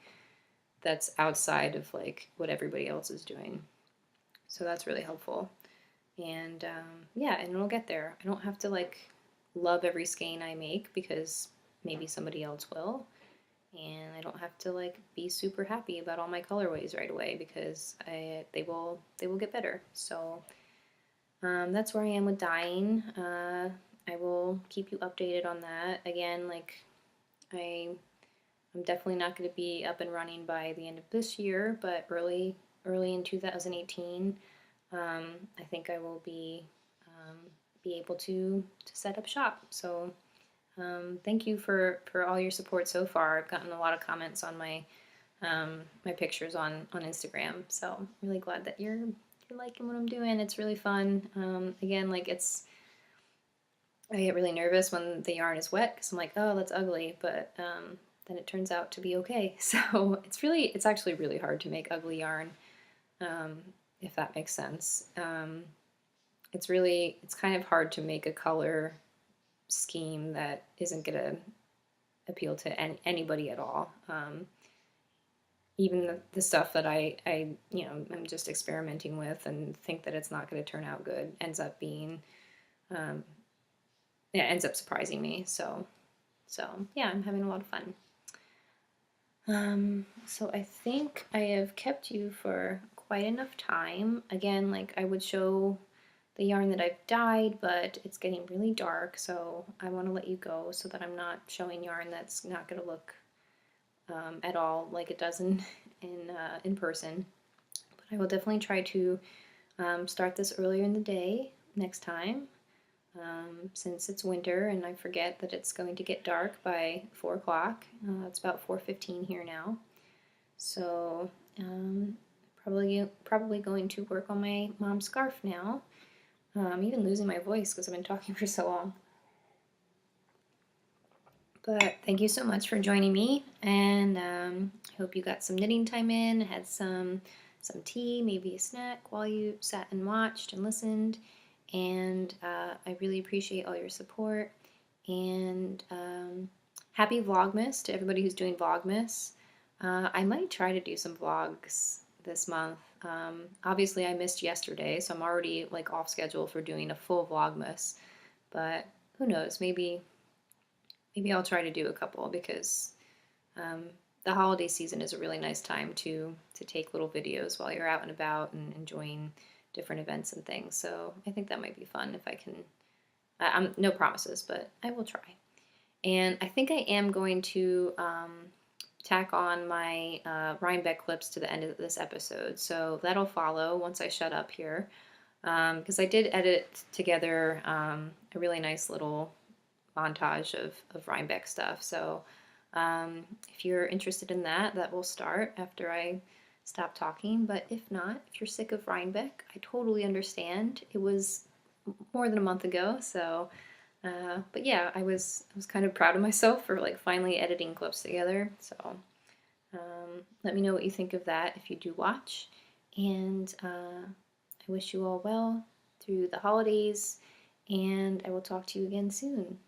that's outside of like what everybody else is doing. So that's really helpful. And yeah, and it'll get there. I don't have to like love every skein I make, because maybe somebody else will. And I don't have to like be super happy about all my colorways right away, because they will get better. So that's where I am with dyeing. I will keep you updated on that. Again, like I'm definitely not going to be up and running by the end of this year, but early in 2018, I think I will be able to set up shop. So thank you for all your support so far. I've gotten a lot of comments on my my pictures on Instagram, so I'm really glad that you're liking what I'm doing. It's really fun. Again, like I get really nervous when the yarn is wet, because I'm like, oh, that's ugly, but then it turns out to be okay. So it's actually really hard to make ugly yarn, if that makes sense. It's kind of hard to make a color scheme that isn't gonna appeal to anybody at all. Even the stuff that I you know, I'm just experimenting with and think that it's not going to turn out good ends up being yeah, ends up surprising me. So yeah, I'm having a lot of fun. So I think I have kept you for quite enough time. Again, like I would show the yarn that I've dyed, but it's getting really dark, so I want to let you go so that I'm not showing yarn that's not going to look at all like it does in person. But I will definitely try to start this earlier in the day next time, since it's winter and I forget that it's going to get dark by 4 o'clock. It's about 4:15 here now, so probably going to work on my mom's scarf now. I'm even losing my voice because I've been talking for so long. But thank you so much for joining me, and I hope you got some knitting time in, had some tea, maybe a snack while you sat and watched and listened. And I really appreciate all your support. And happy Vlogmas to everybody who's doing Vlogmas. I might try to do some vlogs this month. Obviously I missed yesterday, so I'm already like off schedule for doing a full Vlogmas, but who knows, maybe I'll try to do a couple, because the holiday season is a really nice time to take little videos while you're out and about and enjoying different events and things. So I think that might be fun if I can I'm no promises, but I will try. And I think I am going to tack on my Rhinebeck clips to the end of this episode. So that'll follow once I shut up here. Because I did edit together a really nice little montage of Rhinebeck stuff. So if you're interested in that, that will start after I stop talking. But if not, if you're sick of Rhinebeck, I totally understand. It was more than a month ago, so but yeah, I was kind of proud of myself for like finally editing clips together. So let me know what you think of that if you do watch, and I wish you all well through the holidays, and I will talk to you again soon.